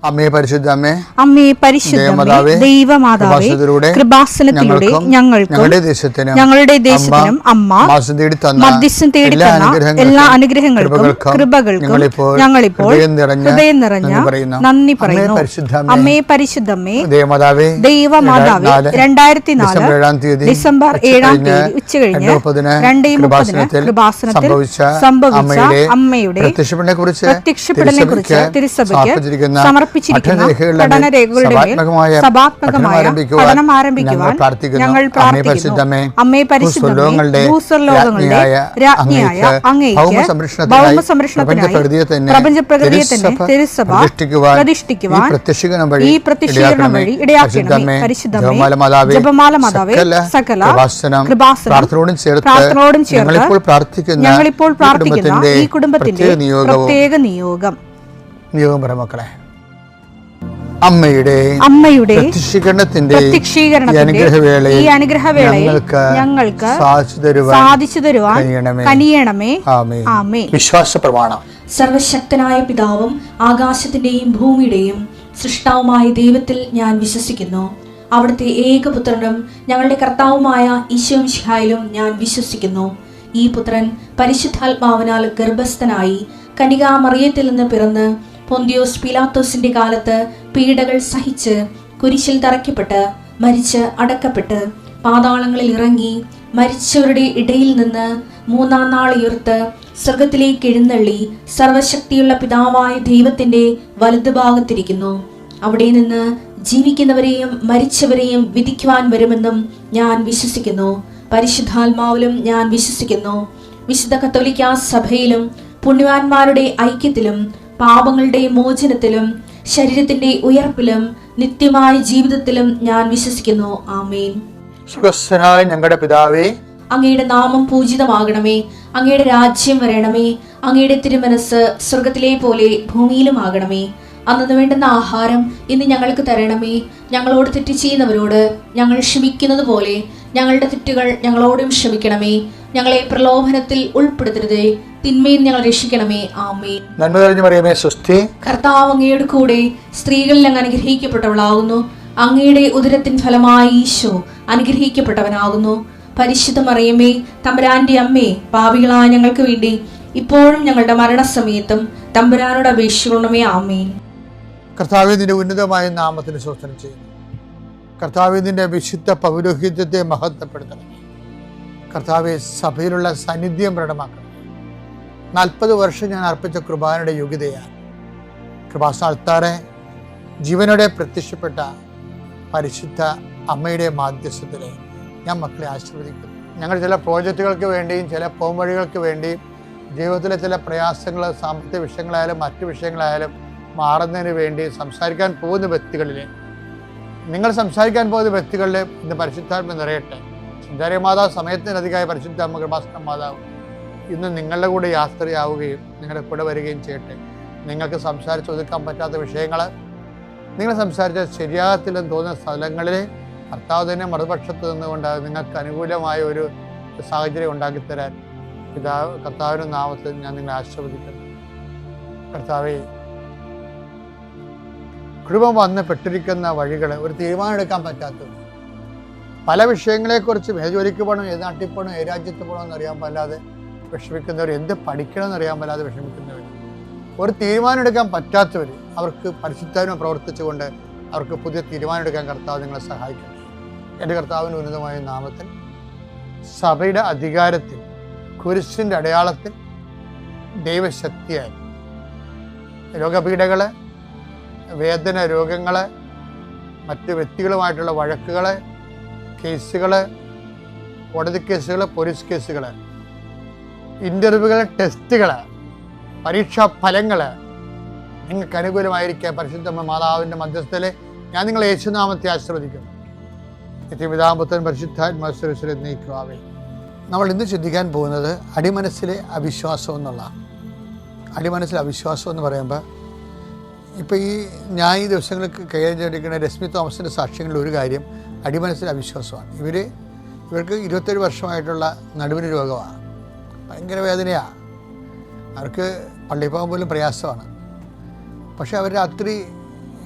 അമ്മേ പരിശുദ്ധമേ, അമ്മേ പരിശുദ്ധമേ, ദൈവമാതാവേ, കൃപാസനത്തിലൂടെ ഞങ്ങൾക്കും ഞങ്ങളുടെ ദേശത്തിനും അമ്മ മധ്യസ്ഥം തേടി തന്ന എല്ലാ അനുഗ്രഹങ്ങൾക്കും കൃപകൾക്കും ഞങ്ങളിപ്പോൾ ഹൃദയം നിറഞ്ഞ നന്ദി പറയുന്നു. അമ്മേ പരിശുദ്ധമേ, ദൈവമാതാവേ, 2004 ഡിസംബർ 7 ഉച്ചകഴിഞ്ഞ് 2:30 കൃപാസനത്തിൽ സംഭവിച്ച അമ്മയുടെ പ്രത്യക്ഷപ്പെടലിനെ കുറിച്ച് തിരുസഭയ്ക്ക് സമർപ്പിച്ചിരിക്കുന്ന പഠനരേഖകളുടെ മേൽ സഭാത്മകമായ പഠനം ആരംഭിക്കുവാൻ ഞങ്ങൾ പ്രാർത്ഥിക്കുന്നു. അമ്മേ പരിശുദ്ധമേ, ഭൂസ്വർലോകങ്ങളുടെ രാജ്ഞിയായ അങ്ങേയ്ക്ക് ഭൗമസംരക്ഷണത്തിനായി പ്രപഞ്ചപ്രകൃതിയെ തന്നെ തിരുസഭ പ്രതിഷ്ഠിക്കുവാൻ ഈ പ്രത്യക്ഷീകരണം വഴി ഇടയാക്കണമേ. പരിശുദ്ധമേ, ജപമാല മാതാവേ, സകല കൃപാസനം പ്രാർത്ഥനയോടും ചേർത്ത് ഞങ്ങളിപ്പോൾ പ്രാർത്ഥിക്കുന്ന ഈ കുടുംബത്തിന്റെ പ്രത്യേക നിയോഗം അമ്മയുടെ പ്രത്യക്ഷീകരണത്തിന്റെ ഈ അനുഗ്രഹവേളയിൽ ഞങ്ങൾക്ക് സാധിച്ചു തരുവാൻ കനിയണമേ. ആമേൻ. വിശ്വാസ പ്രമാണം. സർവശക്തനായ പിതാവും ആകാശത്തിന്റെയും ഭൂമിയുടെയും സൃഷ്ടാവുമായ ദൈവത്തിൽ ഞാൻ വിശ്വസിക്കുന്നു. അവിടുത്തെ ഏകപുത്രനും ഞങ്ങളുടെ കർത്താവുമായ ഈശോ മിശിഹായിലും ഞാൻ വിശ്വസിക്കുന്നു. ഈ പുത്രൻ പരിശുദ്ധാത്മാവിനാൽ ഗർഭസ്ഥനായി കന്യകാമറിയത്തിൽ നിന്ന് പിറന്ന് പൊന്തിയോസ് പീലാത്തോസിന്റെ കാലത്ത് പീഡകൾ സഹിച്ച് കുരിശിൽ തറയ്ക്കപ്പെട്ട് മരിച്ച് അടക്കപ്പെട്ട് പാതാളങ്ങളിൽ ഇറങ്ങി മരിച്ചവരുടെ ഇടയിൽ നിന്ന് 3-ാം നാൾ ഉയർത്ത് സ്വർഗത്തിലേക്ക് എഴുന്നള്ളി സർവശക്തിയുള്ള പിതാവായ ദൈവത്തിന്റെ വലതുഭാഗത്തിരിക്കുന്നു. അവിടെ നിന്ന് ജീവിക്കുന്നവരെയും മരിച്ചവരെയും വിധിക്കുവാൻ വരുമെന്നും ഞാൻ വിശ്വസിക്കുന്നു. പരിശുദ്ധാത്മാവിലും ഞാൻ വിശ്വസിക്കുന്നു. വിശുദ്ധ കത്തോലിക്കാ സഭയിലും പുണ്യവാന്മാരുടെ ഐക്യത്തിലും പാപങ്ങളുടെ മോചനത്തിലും ശരീരത്തിന്റെ ഉയർപ്പിലും നിത്യമായ ജീവിതത്തിലും ഞാൻ വിശ്വസിക്കുന്നു. ആമേൻ. സുഖസ്ഥനായ ഞങ്ങളുടെ പിതാവേ, അങ്ങയുടെ നാമം പൂജിതമാകണമേ. അങ്ങയുടെ രാജ്യം വരണമേ. അങ്ങയുടെ തിരുമനസ് സ്വർഗത്തിലെ പോലെ ഭൂമിയിലുമാകണമേ. അന്നു വേണ്ടുന്ന ആഹാരം ഇന്ന് ഞങ്ങൾക്ക് തരണമേ. ഞങ്ങളോട് തെറ്റ് ചെയ്യുന്നവരോട് ഞങ്ങൾ ക്ഷമിക്കുന്നത് പോലെ ഞങ്ങളുടെ തെറ്റുകൾ ഞങ്ങളോടും ക്ഷമിക്കണമേ. ഞങ്ങളെ പ്രലോഭനത്തിൽ ഉൾപ്പെടുത്തരുതേ, തിന്മയിൽ ഞങ്ങൾ രക്ഷിക്കണമേ. ആമേൻ. നന്മ നിറഞ്ഞ മറിയമേ, സ്വസ്തി. കർത്താവ് അങ്ങയുടെ കൂടെ സ്ത്രീകളിൽ അങ്ങ് അനുഗ്രഹിക്കപ്പെട്ടവളാകുന്നു. അങ്ങയുടെ ഉദരത്തിൻ ഫലമായി ഈശോ അനുഗ്രഹിക്കപ്പെട്ടവനാകുന്നു. പരിശുദ്ധ മറിയമേ, തമ്പുരാന്റെ അമ്മേ, പാപികളായ ഞങ്ങൾക്ക് വേണ്ടി ഇപ്പോഴും ഞങ്ങളുടെ മരണസമയത്തും തമ്പുരാനോട് അപേക്ഷിക്കണമേ. ആമേൻ. കർത്താവേ, നിന്റെ ഉന്നതമായ നാമത്തിന് സ്തോത്രം ചെയ്യുന്നു. കർത്താവേ, നിന്റെ വിശുദ്ധ പൗരോഹിത്യത്തെ മഹത്വപ്പെടുത്തണമേ. കർത്താവെ, സഭയിലുള്ള സാന്നിധ്യം പ്രകടമാക്കണം. 40 വർഷം ഞാൻ അർപ്പിച്ച കൃപാനയുടെ യോഗ്യതയാണ്. കൃപാസ്ഥാനത്താറെ ജീവനോടെ പ്രത്യക്ഷപ്പെട്ട പരിശുദ്ധ അമ്മയുടെ മാധ്യസ്ഥത്തിൽ ഞാൻ മക്കളെ ആശീർവദിക്കുന്നു. ഞങ്ങൾ ചില പ്രോജക്റ്റുകൾക്ക് വേണ്ടിയും ചില പോംവഴികൾക്ക് വേണ്ടിയും ജീവിതത്തിലെ ചില പ്രയാസങ്ങൾ, സാമ്പത്തിക വിഷയങ്ങളായാലും മറ്റു വിഷയങ്ങളായാലും മാറുന്നതിന് വേണ്ടി സംസാരിക്കാൻ പോകുന്ന വ്യക്തികളിൽ, നിങ്ങൾ സംസാരിക്കാൻ പോകുന്ന വ്യക്തികളിൽ ഇന്ന് പരിശുദ്ധാത്മ നിറയട്ടെ. സുന്ദരമാതാവ്, സമയത്തിനധികമായ പരിശുദ്ധ അമ്മ കൃപാസന മാതാവ് ഇന്ന് നിങ്ങളുടെ കൂടെ യാത്രയാവുകയും നിങ്ങളുടെ കൂടെ വരികയും ചെയ്യട്ടെ. നിങ്ങൾക്ക് സംസാരിച്ച് ഒതുക്കാൻ പറ്റാത്ത വിഷയങ്ങൾ, നിങ്ങൾ സംസാരിച്ച ശരിയാകത്തില്ലെന്ന് തോന്നുന്ന സ്ഥലങ്ങളിൽ കർത്താവ് തന്നെ മറുപക്ഷത്ത് നിന്നുകൊണ്ട് നിങ്ങൾക്ക് അനുകൂലമായ ഒരു സാഹചര്യം ഉണ്ടാക്കിത്തരാൻ കർത്താവിൻ്റെ നാമത്തിൽ ഞാൻ നിങ്ങളെ ആശീർവദിക്കുന്നു. കർത്താവെ, കുടുംബം വന്ന് പെട്ടിരിക്കുന്ന വഴികൾ, ഒരു തീരുമാനം എടുക്കാൻ പറ്റാത്തത്, പല വിഷയങ്ങളെക്കുറിച്ചും ഏത് ജോലിക്ക് പോകണം, ഏത് നാട്ടിൽ പോകണം, ഏത് രാജ്യത്ത് പോകണമെന്ന് അറിയാൻ പാടില്ലാതെ വിഷമിക്കുന്നവർ, എന്ത് പഠിക്കണമെന്ന് അറിയാൻ പാടില്ലാതെ വിഷമിക്കുന്നവർ, ഒരു തീരുമാനം എടുക്കാൻ പറ്റാത്തവർ, അവർക്ക് പരിശുദ്ധാത്മാവ് പ്രവർത്തിച്ചുകൊണ്ട് അവർക്ക് പുതിയ തീരുമാനം എടുക്കാൻ കർത്താവ് നിങ്ങളെ സഹായിക്കണം. എൻ്റെ കർത്താവിൻ്റെ ഉന്നതമായ നാമത്തിൽ സഭയുടെ അധികാരത്തിൽ, കുരിശിൻ്റെ അടയാളത്തിൽ, ദൈവശക്തിയായി രോഗപീഠകൾ, വേദന രോഗങ്ങൾ, മറ്റ് വ്യക്തികളുമായിട്ടുള്ള വഴക്കുകൾ, കേസുകൾ, കോടതി കേസുകൾ, പോലീസ് കേസുകൾ, ഇൻ്റർവ്യൂകൾ, ടെസ്റ്റുകൾ, പരീക്ഷാ ഫലങ്ങൾ നിങ്ങൾക്ക് അനുകൂലമായിരിക്കാൻ പരിശുദ്ധ മാതാവിൻ്റെ മധ്യസ്ഥത്തിൽ ഞാൻ നിങ്ങളെ യേശുനാമത്തെ ആശീർവദിക്കുന്നു. നിത്യപിതാപുത്രൻ പരിശുദ്ധാത്മാശ്വരശ്വരെ നയിക്കുവാവേ. നമ്മൾ ഇന്ന് ചിന്തിക്കാൻ പോകുന്നത് അടിമനസ്സിലെ അവിശ്വാസം എന്നുള്ള. അടിമനസ്സിലെ അവിശ്വാസം എന്ന് പറയുമ്പോൾ, ഇപ്പോൾ ഞാൻ ഈ ദിവസങ്ങൾക്ക് കൈകാര്യം ചെയ്തിരിക്കുന്ന രശ്മി തോമസിൻ്റെ സാക്ഷ്യങ്ങളിൽ ഒരു കാര്യം അടിമനസ്സിലെ അവിശ്വാസമാണ്. ഇവർക്ക് 27 വർഷമായിട്ടുള്ള നടുവിന് രോഗമാണ്. ഭയങ്കര വേദനയാണ്. അവർക്ക് പള്ളിയിൽ പോകാൻ പോലും പ്രയാസമാണ്. പക്ഷെ അവർ രാത്രി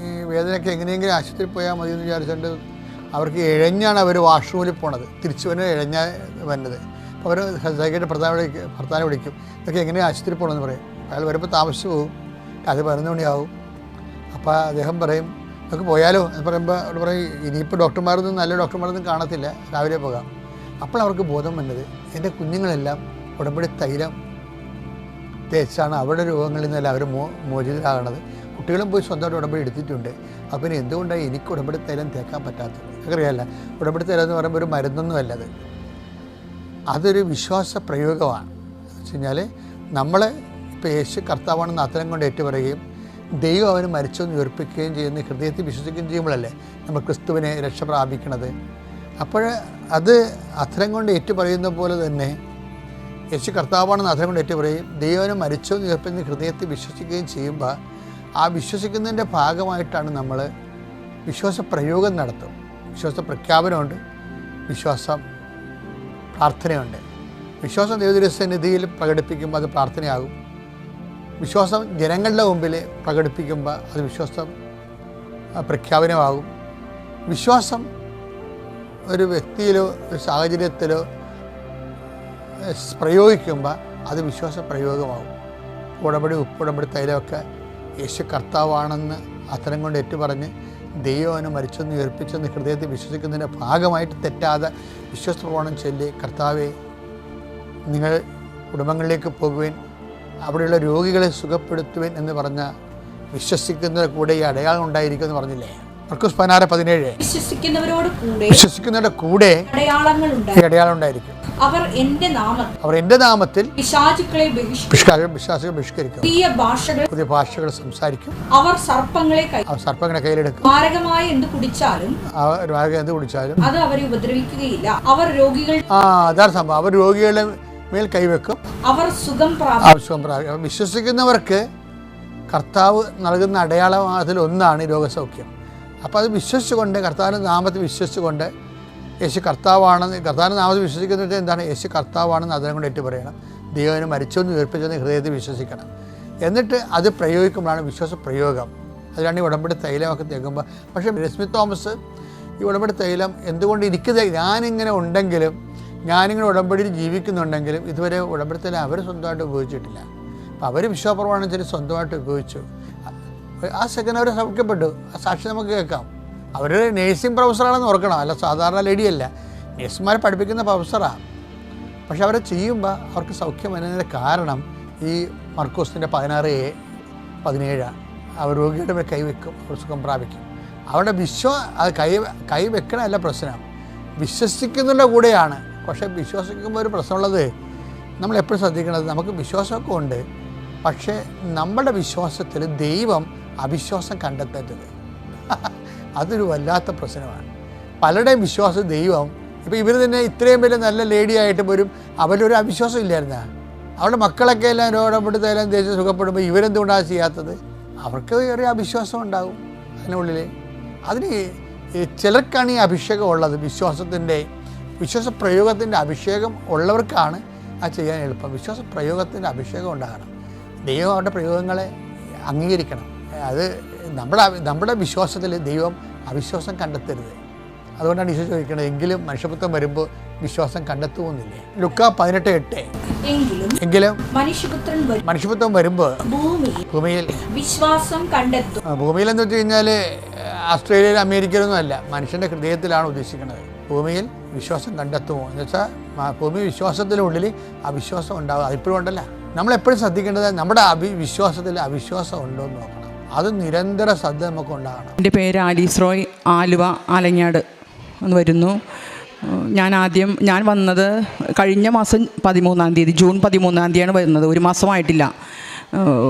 ഈ വേദനയൊക്കെ എങ്ങനെയെങ്കിലും ആശുപത്രിയിൽ പോയാൽ മതി എന്ന് വിചാരിച്ചുകൊണ്ട് അവർക്ക് ഇഴഞ്ഞാണ് അവർ വാഷ്റൂമിൽ പോണത്, തിരിച്ചു വന്ന് ഇഴഞ്ഞ വന്നത്. അപ്പോൾ അവർ സൈക്കിളിൻ്റെ ഭർത്താവിനെ വിളിക്കും, ഇതൊക്കെ എങ്ങനെയാണ് ആശുപത്രിയിൽ പോകണമെന്ന് പറയും. അയാൾ വരുമ്പോൾ താമസിച്ച് പോകും, അത് 11 മണിയാവും. അപ്പോൾ അദ്ദേഹം പറയും നമുക്ക് പോയാലോ എന്ന് പറയുമ്പോൾ അവിടെ പറയും ഇനിയിപ്പോൾ ഡോക്ടർമാരൊന്നും നല്ല ഡോക്ടർമാരൊന്നും കാണത്തില്ല, രാവിലെ പോകാം. അപ്പോൾ അവർക്ക് ബോധം വന്നത് എൻ്റെ കുഞ്ഞുങ്ങളെല്ലാം ഉടമ്പടി തൈലം തേച്ചാണ് അവരുടെ രോഗങ്ങളിൽ നിന്നല്ല അവർ മോചിതരാകണത്. കുട്ടികളും പോയി സ്വന്തമായിട്ട് ഉടമ്പടി എടുത്തിട്ടുണ്ട്. അപ്പോൾ പിന്നെ എന്തുകൊണ്ടാണ് എനിക്ക് ഉടമ്പടി തൈലം തേക്കാൻ പറ്റാത്തത്? അറിയാമല്ല, ഉടമ്പടി തൈലം എന്ന് പറയുമ്പോൾ ഒരു മരുന്നൊന്നുമല്ല, അതൊരു വിശ്വാസ പ്രയോഗമാണ്. എന്ന് വെച്ച് കഴിഞ്ഞാൽ നമ്മൾ ഇപ്പോൾ യേശു കർത്താവാണെന്ന് അത്തരം കൊണ്ട് ഏറ്റുപറയുകയും ദൈവം അവന് മരിച്ചെന്ന് ഉയർപ്പിക്കുകയും ചെയ്യുന്ന ഹൃദയത്തിൽ വിശ്വസിക്കുകയും ചെയ്യുമ്പോഴല്ലേ നമ്മൾ ക്രിസ്തുവിനെ രക്ഷ പ്രാപിക്കണത്. അപ്പോൾ അത് അത്തരം കൊണ്ട് ഏറ്റുപറയുന്ന പോലെ തന്നെ യേശു കർത്താവാണെന്ന് അത്തരം കൊണ്ട് ഏറ്റുപറയും ദൈവനെ മരിച്ചെന്ന് ഉയർപ്പിക്കുന്ന ഹൃദയത്തിൽ വിശ്വസിക്കുകയും ചെയ്യുമ്പോൾ ആ വിശ്വസിക്കുന്നതിൻ്റെ ഭാഗമായിട്ടാണ് നമ്മൾ വിശ്വാസ പ്രയോഗം നടത്തും. വിശ്വാസ പ്രഖ്യാപനമുണ്ട്, വിശ്വാസം പ്രാർത്ഥനയുണ്ട്. വിശ്വാസം ദൈവസന്നിധിയിൽ പ്രകടിപ്പിക്കുമ്പോൾ അത് പ്രാർത്ഥനയാകും. വിശ്വാസം ജനങ്ങളുടെ മുമ്പിൽ പ്രകടിപ്പിക്കുമ്പോൾ അത് വിശ്വാസം പ്രഖ്യാപനമാകും. വിശ്വാസം ഒരു വ്യക്തിയിലോ ഒരു സാഹചര്യത്തിലോ പ്രയോഗിക്കുമ്പോൾ അത് വിശ്വാസ പ്രയോഗമാകും. ഉടമ്പടി തൈലമൊക്കെ യേശു കർത്താവാണെന്ന് അത്തരം കൊണ്ട് ഏറ്റുപറഞ്ഞ് ദൈവവനെ മരിച്ചെന്ന് ഉയർപ്പിച്ചെന്ന് ഹൃദയത്തിൽ വിശ്വസിക്കുന്നതിൻ്റെ ഭാഗമായിട്ട് തെറ്റാതെ വിശ്വാസ പ്രമാണം ചൊല്ലി കർത്താവെ നിങ്ങൾ കുടുംബങ്ങളിലേക്ക് പോകുവാൻ അവിടെയുള്ള രോഗികളെ സുഖപ്പെടുത്തുവാൻ എന്ന് പറഞ്ഞ വിശ്വസിക്കുന്നതിന് കൂടെ ഈ അടയാളം ഉണ്ടായിരിക്കും എന്ന് പറഞ്ഞില്ലേ? മർക്കോസ് 16:17 വിശ്വസിക്കുന്നവരുടെ കൂടെ അടയാളം ഉണ്ടായിരിക്കും. അവർ എൻ്റെ നാമത്തിൽ പിശാചുക്കളെ ബഹിഷ്കരിക്കും, പുതിയ ഭാഷകൾ സംസാരിക്കും, അവർ സർപ്പങ്ങളെ കയ്യിലെടുക്കും, മാരകമായ എന്ത് കുടിച്ചാലും അത് അവരെ ഉപദ്രവിക്കുകയില്ല, അവർ രോഗികൾ അതാണ് സംഭവം. അവർ രോഗികളുടെ മേൽ കൈവെക്കും, അവർ സുഖം പ്രാപിക്കും. വിശ്വസിക്കുന്നവർക്ക് കർത്താവ് നൽകുന്ന അടയാളം അതിൽ ഒന്നാണ് രോഗസൗഖ്യം. അപ്പോൾ അത് വിശ്വസിച്ചുകൊണ്ട് കർത്താവിൻ്റെ നാമത്തിൽ വിശ്വസിച്ചുകൊണ്ട് യേശു കർത്താവാണെന്ന് കർത്താവിൻ്റെ നാമത്തിൽ വിശ്വസിക്കുന്നത് എന്താണ്? യേശു കർത്താവാണെന്ന് അതിനെ കൊണ്ട് ഏറ്റു പറയണം. ദൈവനെ മരിച്ചെന്ന് ഉയർപ്പിച്ചെന്ന് ഹൃദയത്തിൽ വിശ്വസിക്കണം. എന്നിട്ട് അത് പ്രയോഗിക്കുമ്പോഴാണ് വിശ്വാസ പ്രയോഗം. അതിലാണ് ഈ ഉടമ്പടി തൈലമൊക്കെ തേക്കുമ്പോൾ. പക്ഷേ സ്മിത്ത് തോമസ് ഈ ഉടമ്പടി തൈലം എന്തുകൊണ്ട് ഞാനിങ്ങനെ ഉണ്ടെങ്കിലും ഞാനിങ്ങനെ ഉടമ്പടിയിൽ ജീവിക്കുന്നുണ്ടെങ്കിലും ഇതുവരെ ഉടമ്പടി തൈലം അവർ സ്വന്തമായിട്ട് ഉപയോഗിച്ചിട്ടില്ല. അപ്പോൾ അവർ വിശ്വാസപ്രമാണം വെച്ചാൽ സ്വന്തമായിട്ട് ഉപയോഗിച്ചു. ആ സെക്കൻഡ് അവർ സൗഖ്യപ്പെട്ടു. ആ സാക്ഷി നമുക്ക് കേൾക്കാം. അവർ നേഴ്സിംഗ് പ്രൊഫസറാണെന്ന് ഓർക്കണം, അല്ല സാധാരണ ലേഡിയല്ല, നേഴ്സുമാരെ പഠിപ്പിക്കുന്ന പ്രൊഫസറാണ്. പക്ഷെ അവരെ ചെയ്യുമ്പോൾ അവർക്ക് സൗഖ്യം വരുന്നതിൻ്റെ കാരണം ഈ മർക്കോസിൻ്റെ 16:17 അവർ രോഗിയുടെ മേൽ കൈവെക്കും, അവർ സുഖം പ്രാപിക്കും. അവരുടെ അത് കൈ വെക്കണമല്ല പ്രശ്നം, വിശ്വസിക്കുന്നതിൻ്റെ കൂടെയാണ്. പക്ഷേ വിശ്വസിക്കുമ്പോൾ ഒരു പ്രശ്നമുള്ളത് നമ്മളെപ്പോഴും ശ്രദ്ധിക്കേണ്ടത്, നമുക്ക് വിശ്വാസമൊക്കെ ഉണ്ട്, പക്ഷേ നമ്മുടെ വിശ്വാസത്തിൽ ദൈവം അവിശ്വാസം കണ്ടെത്തരുത്. അതൊരു വല്ലാത്ത പ്രശ്നമാണ്. പലരുടെയും വിശ്വാസം ദൈവം, ഇപ്പോൾ ഇവർ തന്നെ ഇത്രയും വലിയ നല്ല ലേഡിയായിട്ട് പോലും അവരൊരു അവിശ്വാസം ഇല്ലായിരുന്ന, അവരുടെ മക്കളൊക്കെ എല്ലാം ഉടമ്പടിയെല്ലാം ദേശം സുഖപ്പെടുമ്പോൾ ഇവരെന്തുകൊണ്ടാണ് ചെയ്യാത്തത്? അവർക്ക് ഒരു അവിശ്വാസം ഉണ്ടാകും അതിനുള്ളിൽ. അതിന് ചിലർക്കാണ് ഈ അഭിഷേകം ഉള്ളത്, വിശ്വാസ പ്രയോഗത്തിൻ്റെ അഭിഷേകം ഉള്ളവർക്കാണ് അത് ചെയ്യാൻ എളുപ്പം. വിശ്വാസ പ്രയോഗത്തിൻ്റെ അഭിഷേകം ഉണ്ടാകണം. ദൈവം അവരുടെ പ്രയോഗങ്ങളെ അംഗീകരിക്കണം. അത് നമ്മുടെ വിശ്വാസത്തിൽ ദൈവം അവിശ്വാസം കണ്ടെത്തരുത്. അതുകൊണ്ടാണ് ഈശോ ചോദിക്കുന്നത്, എങ്കിലും മനുഷ്യപുത്രൻ വരുമ്പോൾ വിശ്വാസം കണ്ടെത്തുമെന്നില്ലേ? ലുക്കാ 18:8 എങ്കിലും മനുഷ്യപുത്രൻ വരുമ്പോൾ ഭൂമിയിൽ വിശ്വാസം കണ്ടെത്തും. ഭൂമിയിലെന്ന് വെച്ച് കഴിഞ്ഞാൽ ഓസ്ട്രേലിയയിൽ അമേരിക്കയിലൊന്നും അല്ല, മനുഷ്യൻ്റെ ഹൃദയത്തിലാണ് ഉദ്ദേശിക്കുന്നത്. ഭൂമിയിൽ വിശ്വാസം കണ്ടെത്തുമോ എന്ന് വെച്ചാൽ ഭൂമി വിശ്വാസത്തിനുള്ളിൽ അവിശ്വാസം ഉണ്ടാകും. അതിപ്പോഴും ഉണ്ടല്ല. നമ്മളെപ്പോഴും ശ്രദ്ധിക്കേണ്ടത് നമ്മുടെ വിശ്വാസത്തിൽ അവിശ്വാസം ഉണ്ടോ എന്ന് നോക്കണം. അത് നിരന്തര ശ്രദ്ധ നമുക്ക് ഉണ്ടാകണം. എൻ്റെ പേര് ആലീസ് റോയ്, ആലുവ ആലങ്ങാട് എന്ന് വരുന്നു. ഞാൻ വന്നത് കഴിഞ്ഞ മാസം 13-ാം തീയതി, ജൂൺ 13-ാം തീയതിയാണ് വരുന്നത്. ഒരു മാസമായിട്ടില്ല.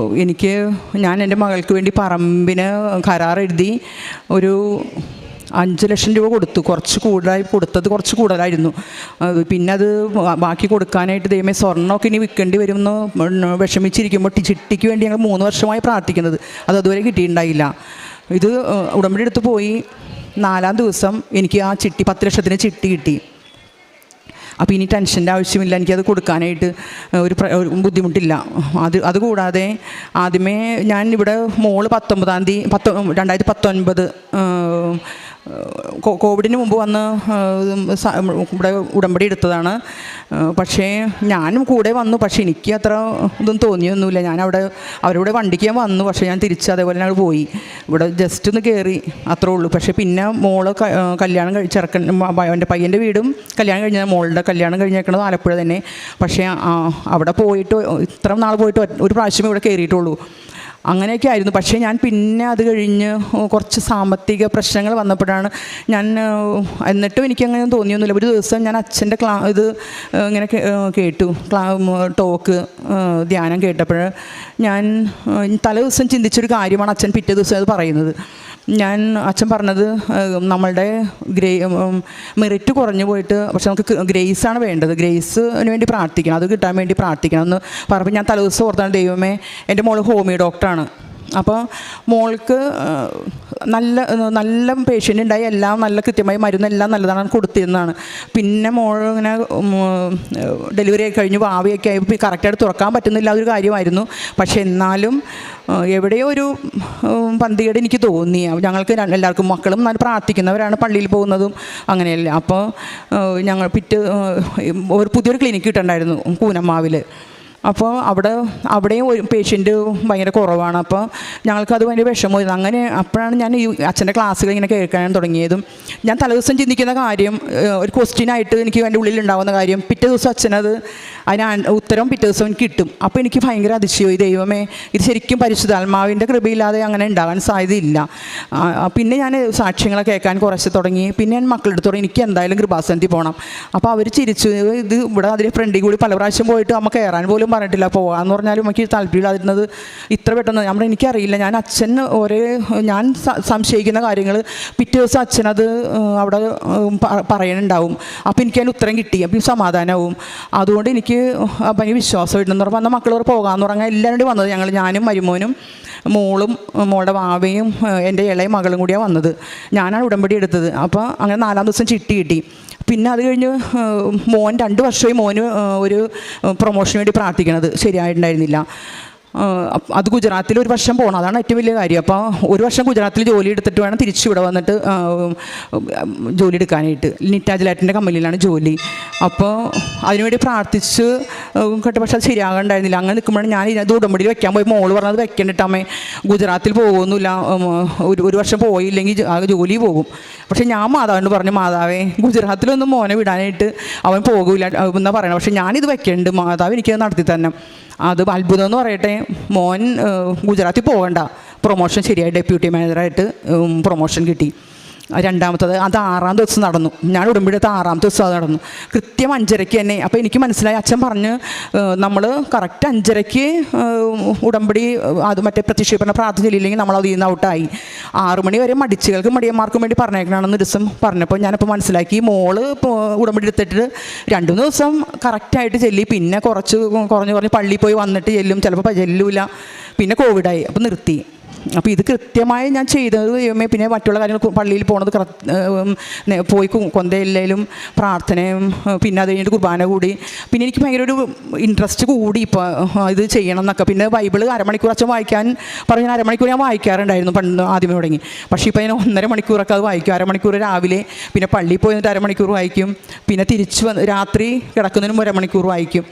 ഞാൻ എൻ്റെ മകൾക്ക് വേണ്ടി പറമ്പിന് കരാർ എഴുതി ഒരു 5 ലക്ഷം രൂപ കൊടുത്തു. കുറച്ച് കൂടുതലായിരുന്നു. പിന്നെ അത് ബാക്കി കൊടുക്കാനായിട്ട് ദൈവമേ സ്വർണ്ണമൊക്കെ ഇനി വിൽക്കേണ്ടി വരുമെന്ന് വിഷമിച്ചിരിക്കുമ്പോൾ ചിട്ടിക്ക് വേണ്ടി ഞങ്ങൾ 3 വർഷമായി പ്രാർത്ഥിക്കുന്നത്. അതുവരെ കിട്ടിയിട്ടുണ്ടായില്ല. ഇത് ഉടമ്പടി എടുത്ത് പോയി 4-ാം ദിവസം എനിക്ക് ആ ചിട്ടി 10 ലക്ഷത്തിന് ചിട്ടി കിട്ടി. അപ്പോൾ ഇനി ടെൻഷൻ്റെ ആവശ്യമില്ല, എനിക്കത് കൊടുക്കാനായിട്ട് ഒരു ബുദ്ധിമുട്ടില്ല. അതുകൂടാതെ ആദ്യമേ ഞാൻ ഇവിടെ മോള് 2019 കോവിഡിന് മുമ്പ് വന്ന് ഇവിടെ ഉടമ്പടി എടുത്തതാണ്. പക്ഷേ ഞാനും കൂടെ വന്നു, പക്ഷേ എനിക്ക് അത്ര ഇതൊന്നും തോന്നിയൊന്നുമില്ല. ഞാൻ അവരുടെ വണ്ടിക്ക് ഞാൻ വന്നു, പക്ഷേ ഞാൻ തിരിച്ച് അതേപോലെ ഞങ്ങൾ പോയി. ഇവിടെ ജസ്റ്റ് ഒന്ന് കയറി അത്രേ ഉള്ളൂ. പക്ഷേ പിന്നെ മോള് കല്യാണം എൻ്റെ പയ്യൻ്റെ വീടും കല്യാണം കഴിഞ്ഞ മോളുടെ കല്യാണം കഴിഞ്ഞേക്കണത് ആലപ്പുഴ തന്നെ. പക്ഷേ അവിടെ പോയിട്ട് ഇത്ര നാൾ പോയിട്ട് ഒരു പ്രാവശ്യമേ ഇവിടെ കയറിയിട്ടുള്ളൂ. അങ്ങനെയൊക്കെ ആയിരുന്നു. പക്ഷേ ഞാൻ പിന്നെ അത് കഴിഞ്ഞ് കുറച്ച് സാമ്പത്തിക പ്രശ്നങ്ങൾ വന്നപ്പോഴാണ് ഞാൻ, എന്നിട്ടും എനിക്കങ്ങനെ തോന്നിയൊന്നുമില്ല. ഒരു ദിവസം ഞാൻ അച്ഛൻ്റെ ഇങ്ങനെ കേട്ടു, ടോക്ക് ധ്യാനം കേട്ടപ്പോൾ ഞാൻ തലേ ദിവസം ചിന്തിച്ചൊരു കാര്യമാണ് അച്ഛൻ പിറ്റേ ദിവസം അത് പറയുന്നത്. അച്ഛൻ പറഞ്ഞത് നമ്മളുടെ മെറിറ്റ് കുറഞ്ഞു പോയിട്ട്, പക്ഷെ നമുക്ക് ഗ്രേസാണ് വേണ്ടത്, ഗ്രേസിന് വേണ്ടി പ്രാർത്ഥിക്കണം, അത് കിട്ടാൻ വേണ്ടി പ്രാർത്ഥിക്കണം എന്ന് പറഞ്ഞപ്പോൾ ഞാൻ തലേദിവസം ഓർത്താണ്, ദൈവമേ എൻ്റെ മോൾ ഹോമിയോ ഡോക്ടറാണ്. അപ്പോൾ മോൾക്ക് നല്ല പേഷ്യൻ്റ് ഉണ്ടായി, എല്ലാം നല്ല കൃത്യമായി മരുന്നെല്ലാം നല്ലതാണ് കൊടുത്തിരുന്നതാണ്. പിന്നെ മോൾ ഇങ്ങനെ ഡെലിവറി ആയി കഴിഞ്ഞ് ഭാവിയൊക്കെ ആയി കറക്റ്റായിട്ട് തുറക്കാൻ പറ്റുന്നില്ല, അതൊരു കാര്യമായിരുന്നു. പക്ഷെ എന്നാലും എവിടെയോ ഒരു പന്തികേട് എനിക്ക് തോന്നി. ഞങ്ങൾക്ക് എല്ലാവർക്കും മക്കളും നല്ല പ്രാർത്ഥിക്കുന്നവരാണ്, പള്ളിയിൽ പോകുന്നതും അങ്ങനെയല്ല. അപ്പോൾ ഞങ്ങൾ ഒരു പുതിയൊരു ക്ലിനിക്ക് കിട്ടുന്നുണ്ടായിരുന്നു കൂനമ്മാവിൽ. അപ്പോൾ അവിടെയും ഒരു പേഷ്യൻ്റ് ഭയങ്കര കുറവാണ്. അപ്പോൾ ഞങ്ങൾക്കത് ഭയങ്കര വിഷമമായിരുന്നു. അങ്ങനെ അപ്പോഴാണ് ഞാൻ ഈ അച്ഛൻ്റെ ക്ലാസ്സുകൾ ഇങ്ങനെ കേൾക്കാൻ തുടങ്ങിയതും. ഞാൻ തലേദിവസം ചിന്തിക്കുന്ന കാര്യം ഒരു ക്വസ്റ്റ്യനായിട്ട് എനിക്ക് എൻ്റെ ഉള്ളിലുണ്ടാകുന്ന കാര്യം പിറ്റേ ദിവസം അച്ഛനത് ഉത്തരം പിറ്റേ ദിവസം എനിക്ക് കിട്ടും. അപ്പോൾ എനിക്ക് ഭയങ്കര അതിശയമായി, ദൈവമേ ഇത് ശരിക്കും പരിശുദ്ധാത്മാവിൻ്റെ കൃപയില്ലാതെ അങ്ങനെ ഉണ്ടാകാൻ സാധ്യതയില്ല. പിന്നെ ഞാൻ സാക്ഷ്യങ്ങളെ കേൾക്കാൻ കുറച്ച് തുടങ്ങി. പിന്നെ ഞാൻ മക്കളെടുത്ത് തുടങ്ങി എനിക്ക് എന്തായാലും കൃപാസനത്തിൽ പോകണം. അപ്പോൾ അവർ ചിരിച്ചു, ഇത് ഇവിടെ അതിൻ്റെ ഫ്രണ്ടിൽ കൂടി പല പ്രാവശ്യം പോയിട്ട് അമ്മ കയറാൻ പോലും പറഞ്ഞിട്ടില്ല, പോകാമെന്ന് പറഞ്ഞാലും എനിക്ക് താല്പര്യമില്ലാതിരുന്നത് ഇത്ര പെട്ടെന്ന്. എനിക്കറിയില്ല, ഞാൻ സംശയിക്കുന്ന കാര്യങ്ങൾ പിറ്റേ ദിവസം അച്ഛനത് അവിടെ പറയാനുണ്ടാവും. അപ്പോൾ എനിക്കതിന് ഉത്തരം കിട്ടി, അപ്പം സമാധാനവും. അതുകൊണ്ട് എനിക്ക് ഭയങ്കര വിശ്വാസം ഇടുന്നു. വന്ന മക്കളോട് പോകാമെന്ന് പറഞ്ഞാൽ എല്ലാവരും വന്നത്, ഞാനും മരുമോനും മോളും മോളുടെ വാവയും എൻ്റെ ഇളയ മകളും കൂടിയാണ് വന്നത്. ഞാനാണ് ഉടമ്പടി എടുത്തത്. അപ്പോൾ അങ്ങനെ 4-ാം ദിവസം ചിട്ടി കിട്ടി. പിന്നെ അത് കഴിഞ്ഞ് മോൻ 2 വർഷമായി മോന് ഒരു പ്രൊമോഷന് വേണ്ടി പ്രാർത്ഥിക്കണത് ശരിയായിട്ടുണ്ടായിരുന്നില്ല. അത് ഗുജറാത്തിൽ 1 വർഷം പോകണം, അതാണ് ഏറ്റവും വലിയ കാര്യം. അപ്പോൾ 1 വർഷം ഗുജറാത്തിൽ ജോലി എടുത്തിട്ട് വേണം തിരിച്ചു ഇവിടെ വന്നിട്ട് ജോലി എടുക്കാനായിട്ട്. നിറ്റാജ് ലൈറ്റിൻ്റെ കമ്പനിയിലാണ് ജോലി. അപ്പോൾ അതിനുവേണ്ടി പ്രാർത്ഥിച്ച് കേട്ട, പക്ഷെ അത് ശരിയാകണ്ടായിരുന്നില്ല. അങ്ങനെ നിൽക്കുമ്പോഴാണ് ഞാൻ ഇത് ഉടമ്പടിയിൽ വെക്കാൻ പോയി. മോള് പറഞ്ഞത് വെക്കണ്ടിട്ട് അമ്മേ, ഗുജറാത്തിൽ പോകുന്നില്ല, 1 വർഷം പോയില്ലെങ്കിൽ ആ ജോലി പോകും. പക്ഷേ ഞാൻ മാതാവിനോട് പറഞ്ഞു, മാതാവേ ഗുജറാത്തിലൊന്നും മോനെ വിടാനായിട്ട് അവൻ പോകില്ല എന്നാണ് പറയണത്, പക്ഷേ ഞാനിത് വെക്കുന്നുണ്ട്, മാതാവ് എനിക്കത് നടത്തി തന്നെ. അത് അത്ഭുതം എന്ന് പറയട്ടെ, മോൻ ഗുജറാത്തിൽ പോകണ്ട, പ്രൊമോഷൻ ശരിയായി ഡെപ്യൂട്ടി മാനേജറായിട്ട് പ്രൊമോഷൻ കിട്ടി. രണ്ടാമത്തത് അത് 6-ാം ദിവസം നടന്നു. ഞാൻ ഉടമ്പടിയെടുത്ത 6-ാമത്തെ ദിവസം അത് നടന്നു, കൃത്യം 5:30 തന്നെ. അപ്പോൾ എനിക്ക് മനസ്സിലായി, അച്ഛൻ പറഞ്ഞ് നമ്മൾ കറക്റ്റ് 5:30 ഉടമ്പടി അത് മറ്റേ പ്രത്യക്ഷീകരണ പ്രാർത്ഥന ചെല്ലില്ലെങ്കിൽ നമ്മൾ അതിൽ നിന്ന് ഔട്ടായി. 6 മണി വരെ മടിച്ചുകൾക്കും മടിയന്മാർക്കും വേണ്ടി പറഞ്ഞേക്കണമെന്ന് ദിവസം പറഞ്ഞപ്പോൾ ഞാനിപ്പോൾ മനസ്സിലാക്കി, മോള് ഉടമ്പടി എടുത്തിട്ട് 2 ദിവസം കറക്റ്റായിട്ട് ചെല്ലി, പിന്നെ കുറഞ്ഞ് പള്ളിയിൽ പോയി വന്നിട്ട് ചെല്ലും, ചിലപ്പോൾ ചെല്ലൂല, പിന്നെ കോവിഡായി, അപ്പോൾ നിർത്തി. അപ്പോൾ ഇത് കൃത്യമായി ഞാൻ ചെയ്തത് ദൈവമേ. പിന്നെ മറ്റുള്ള കാര്യങ്ങൾ പള്ളിയിൽ പോണത് പോയി കൊന്തയില്ലേലും പ്രാർത്ഥനയും, പിന്നെ അത് കഴിഞ്ഞിട്ട് കുർബാന കൂടി, പിന്നെ എനിക്ക് ഭയങ്കര ഒരു ഇൻട്രസ്റ്റ് കൂടി ഇപ്പോൾ ഇത് ചെയ്യണം എന്നൊക്കെ. പിന്നെ ബൈബിള് 1/2 മണിക്കൂർ അച്ഛൻ വായിക്കാൻ പറഞ്ഞ 1/2 മണിക്കൂർ ഞാൻ വായിക്കാറുണ്ടായിരുന്നു പണ്ട് ആദ്യമേ തുടങ്ങി. പക്ഷേ ഇപ്പോൾ ഞാൻ 1.5 മണിക്കൂറൊക്കെ അത് വായിക്കും. 1/2 മണിക്കൂർ രാവിലെ, പിന്നെ പള്ളിയിൽ പോയി 1/2 മണിക്കൂർ വായിക്കും, പിന്നെ തിരിച്ച് വന്ന് രാത്രി കിടക്കുന്നതിനും 1/2 മണിക്കൂർ വായിക്കും.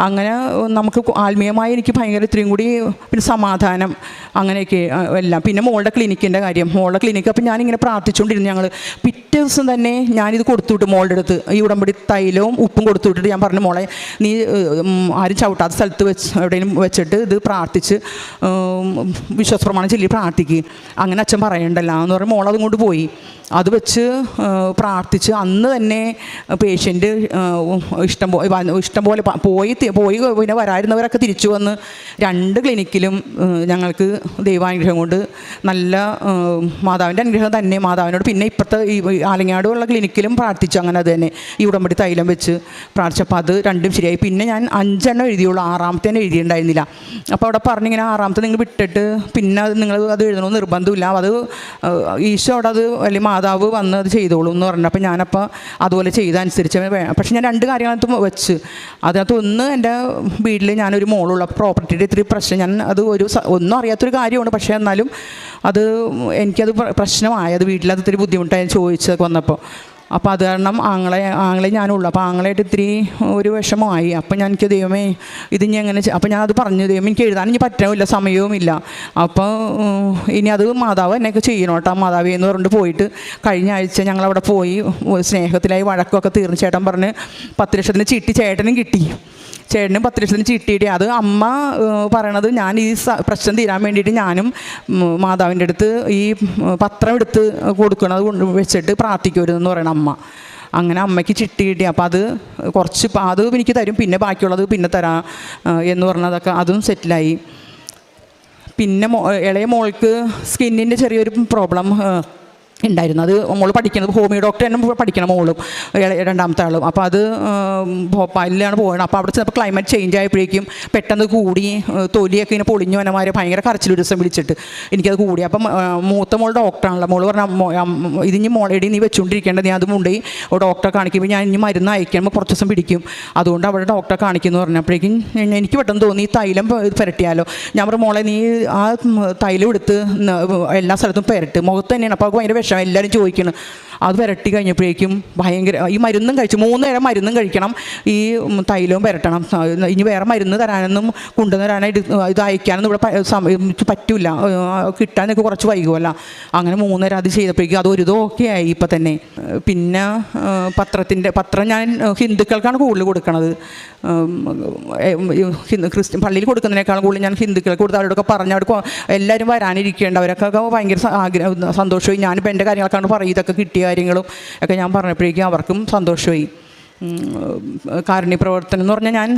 അങ്ങനെ നമുക്ക് ആത്മീയമായി എനിക്ക് ഭയങ്കര ഇത്രയും കൂടി, പിന്നെ സമാധാനം അങ്ങനെയൊക്കെ എല്ലാം. പിന്നെ മോളുടെ ക്ലിനിക്കിൻ്റെ കാര്യം, മോളുടെ ക്ലിനിക്ക് അപ്പോൾ ഞാനിങ്ങനെ പ്രാർത്ഥിച്ചുകൊണ്ടിരുന്നു. ഞങ്ങൾ പിറ്റേ ദിവസം തന്നെ ഞാനിത് കൊടുത്തുവിട്ട് മോളുടെ അടുത്ത് ഈ ഉടമ്പടി തൈലവും ഉപ്പും കൊടുത്തുവിട്ടിട്ട് ഞാൻ പറഞ്ഞു, മോളെ നീ ആരും ചവിട്ടാത്ത സ്ഥലത്ത് എവിടെയെങ്കിലും വെച്ചിട്ട് ഇത് പ്രാർത്ഥിച്ച് വിശ്വാസപ്രമാണം ചൊല്ലി പ്രാർത്ഥിക്കുക, അങ്ങനെ അച്ഛൻ പറയണ്ടല്ലോ എന്ന് പറഞ്ഞ് മോളതും കൊണ്ട് പോയി. അത് വെച്ച് പ്രാർത്ഥിച്ച് അന്ന് തന്നെ പേഷ്യൻ്റ് ഇഷ്ടംപോലെ പോയി പിന്നെ വരായിരുന്നവരൊക്കെ തിരിച്ചു വന്ന് 2 ക്ലിനിക്കിലും ഞങ്ങൾക്ക് ദൈവാനുഗ്രഹം അനുഗ്രഹം കൊണ്ട് നല്ല മാതാവിൻ്റെ അനുഗ്രഹം തന്നെ മാതാവിനോട് പിന്നെ ഇപ്പോഴത്തെ ഈ ആലങ്ങാടുള്ള ക്ലിനിക്കിലും പ്രാർത്ഥിച്ചു. അങ്ങനെ അത് തന്നെ ഈ ഉടമ്പടി തൈലം വെച്ച് പ്രാർത്ഥിച്ചപ്പോൾ അത് രണ്ടും ശരിയായി. പിന്നെ ഞാൻ 5 എണ്ണം എഴുതിയുള്ളൂ, 6ാമത്തെ തന്നെ എഴുതിയിട്ടുണ്ടായിരുന്നില്ല. അപ്പോൾ അവിടെ പറഞ്ഞിങ്ങനെ 6ാമത്തെ നിങ്ങൾ വിട്ടിട്ട് പിന്നെ നിങ്ങൾ അത് എഴുതണമെന്ന് നിർബന്ധമില്ല, അത് ഈശോ അവിടെ അത് അല്ലെങ്കിൽ മാതാവ് വന്ന് അത് ചെയ്തോളൂ എന്ന് പറഞ്ഞു. അപ്പോൾ ഞാനപ്പോൾ അതുപോലെ ചെയ്തനുസരിച്ച് പക്ഷേ ഞാൻ 2 കാര്യങ്ങളകത്ത് വെച്ച്. അതിനകത്ത് ഒന്ന് എൻ്റെ വീട്ടിൽ ഞാനൊരു മോളുള്ള പ്രോപ്പർട്ടിയുടെ ഇത്തിരി പ്രശ്നം, ഞാൻ അത് ഒന്നും അറിയാത്തൊരു കാര്യമാണ്, പക്ഷേ എന്നാലും അത് എനിക്കത് പ്രശ്നമായത് വീട്ടിലത് ഇത്തിരി ബുദ്ധിമുട്ടായി ചോദിച്ചതൊക്കെ വന്നപ്പോൾ. അപ്പോൾ അത് കാരണം ആങ്ങളെ ഞാനുള്ളൂ. അപ്പോൾ ആങ്ങളായിട്ട് ഇത്തിരി ഒരു വിഷമമായി. അപ്പോൾ എനിക്ക് ദൈവമേ ഇതിനി എങ്ങനെ, അപ്പോൾ ഞാനത് പറഞ്ഞു, ദൈവം എനിക്ക് എഴുതാൻ ഇനി പറ്റുമില്ല, സമയവുമില്ല. അപ്പോൾ ഇനി അത് മാതാവ് എന്നൊക്കെ ചെയ്യണം കേട്ടോ മാതാവേ എന്ന് പറഞ്ഞിട്ട് പോയിട്ട് കഴിഞ്ഞ ആഴ്ച ഞങ്ങളവിടെ പോയി സ്നേഹത്തിലായി വഴക്കൊക്കെ തീർന്ന് ചേട്ടൻ പറഞ്ഞ് 10 ലക്ഷത്തിന് ചിട്ടി ചേട്ടനും കിട്ടി. ചേട്ടനും 10 ലക്ഷത്തിന് ചിട്ടിയിട്ട് അത് അമ്മ പറയണത് ഞാൻ ഈ പ്രശ്നം തീരാൻ വേണ്ടിയിട്ട് ഞാനും മാതാവിൻ്റെ അടുത്ത് ഈ പത്രം എടുത്ത് കൊടുക്കണത് കൊണ്ട് വെച്ചിട്ട് പ്രാർത്ഥിക്കരുതെന്ന് പറയണം അമ്മ. അങ്ങനെ അമ്മയ്ക്ക് ചിട്ടി കിട്ടി. അപ്പോൾ അത് കുറച്ച് അത് എനിക്ക് തരും, പിന്നെ ബാക്കിയുള്ളത് പിന്നെ തരാം എന്ന് പറഞ്ഞതൊക്കെ അതും സെറ്റിലായി. പിന്നെ ഇളയ മോൾക്ക് സ്കിന്നിൻ്റെ ചെറിയൊരു പ്രോബ്ലം ഉണ്ടായിരുന്നു. അത് മോൾ പഠിക്കുന്നത് ഹോമിയോ ഡോക്ടർ തന്നെ പഠിക്കണം മോളും 2ാമത്തെ ആളും. അപ്പോൾ അത് ഭോപ്പാലിലാണ് പോകുന്നത്. അപ്പോൾ അവിടെ ചെന്നപ്പോൾ ക്ലൈമറ്റ് ചേഞ്ച് ആയപ്പോഴേക്കും പെട്ടെന്ന് കൂടി തൊലിയൊക്കെ ഇങ്ങനെ പൊളിഞ്ഞു വനമാരെ ഭയങ്കര കരച്ചിൽ ഒരു ദിവസം വിളിച്ചിട്ട് എനിക്കത് കൂടി. അപ്പം മൂത്ത മോൾ ഡോക്ടറാണല്ലോ, മോൾ പറഞ്ഞ ഇതിഞ്ഞ് മോളെടി നീ വെച്ചുകൊണ്ടിരിക്കേണ്ടത്, ഞാൻ അത് കൊണ്ടുപോയി ഡോക്ടറെ കാണിക്കുമ്പോൾ ഞാൻ ഇനി മരുന്ന് അയക്കുമ്പോൾ കുറച്ച് ദിവസം പിടിക്കും, അതുകൊണ്ട് അവിടെ ഡോക്ടറെ കാണിക്കുമെന്ന് പറഞ്ഞപ്പോഴേക്കും എനിക്ക് പെട്ടെന്ന് തോന്നി ഈ തൈലം പുരട്ടിയാലോ. ഞാൻ പറഞ്ഞു മോളെ നീ ആ തൈലം എടുത്ത് എല്ലാ സ്ഥലത്തും പുരട്ട്, മുഖത്ത് തന്നെയാണ്. അപ്പോൾ ഭയങ്കര വിഷം എല്ലാവരും ചോദിക്കണം. അത് പുരട്ടി കഴിഞ്ഞപ്പോഴേക്കും ഭയങ്കര ഈ മരുന്നും കഴിച്ചു 3 നേരം മരുന്നും കഴിക്കണം, ഈ തൈലവും പുരട്ടണം. ഇനി വേറെ മരുന്ന് തരാനൊന്നും കൊണ്ടുവരാനായിട്ട് ഇത് അയക്കാനൊന്നും ഇവിടെ പറ്റില്ല, കിട്ടാനൊക്കെ കുറച്ച് വൈകുമല്ല. അങ്ങനെ 3 നേരം അത് ചെയ്തപ്പോഴേക്കും അത് ഒരു ഓക്കെ ആയി ഇപ്പം തന്നെ. പിന്നെ പത്രം ഞാൻ ഹിന്ദുക്കൾക്കാണ് കൂടുതൽ കൊടുക്കണത്. ക്രിസ്ത്യൻ പള്ളിയിൽ കൊടുക്കുന്നതിനേക്കാളും കൂടുതൽ ഞാൻ ഹിന്ദുക്കൾക്ക് കൊടുത്ത് അവരോടൊക്കെ പറഞ്ഞ് അവിടെ എല്ലാവരും വരാനിരിക്കേണ്ട അവരൊക്കെ ഭയങ്കര സന്തോഷമായി. ഞാനിപ്പോൾ എൻ്റെ കാര്യങ്ങളൊക്കെയാണ് പറയും, ഇതൊക്കെ കിട്ടിയ കാര്യങ്ങളും ഒക്കെ ഞാൻ പറഞ്ഞപ്പോഴേക്കും അവർക്കും സന്തോഷമായി. കാരുണ്യ പ്രവർത്തനം എന്ന് പറഞ്ഞാൽ ഞാൻ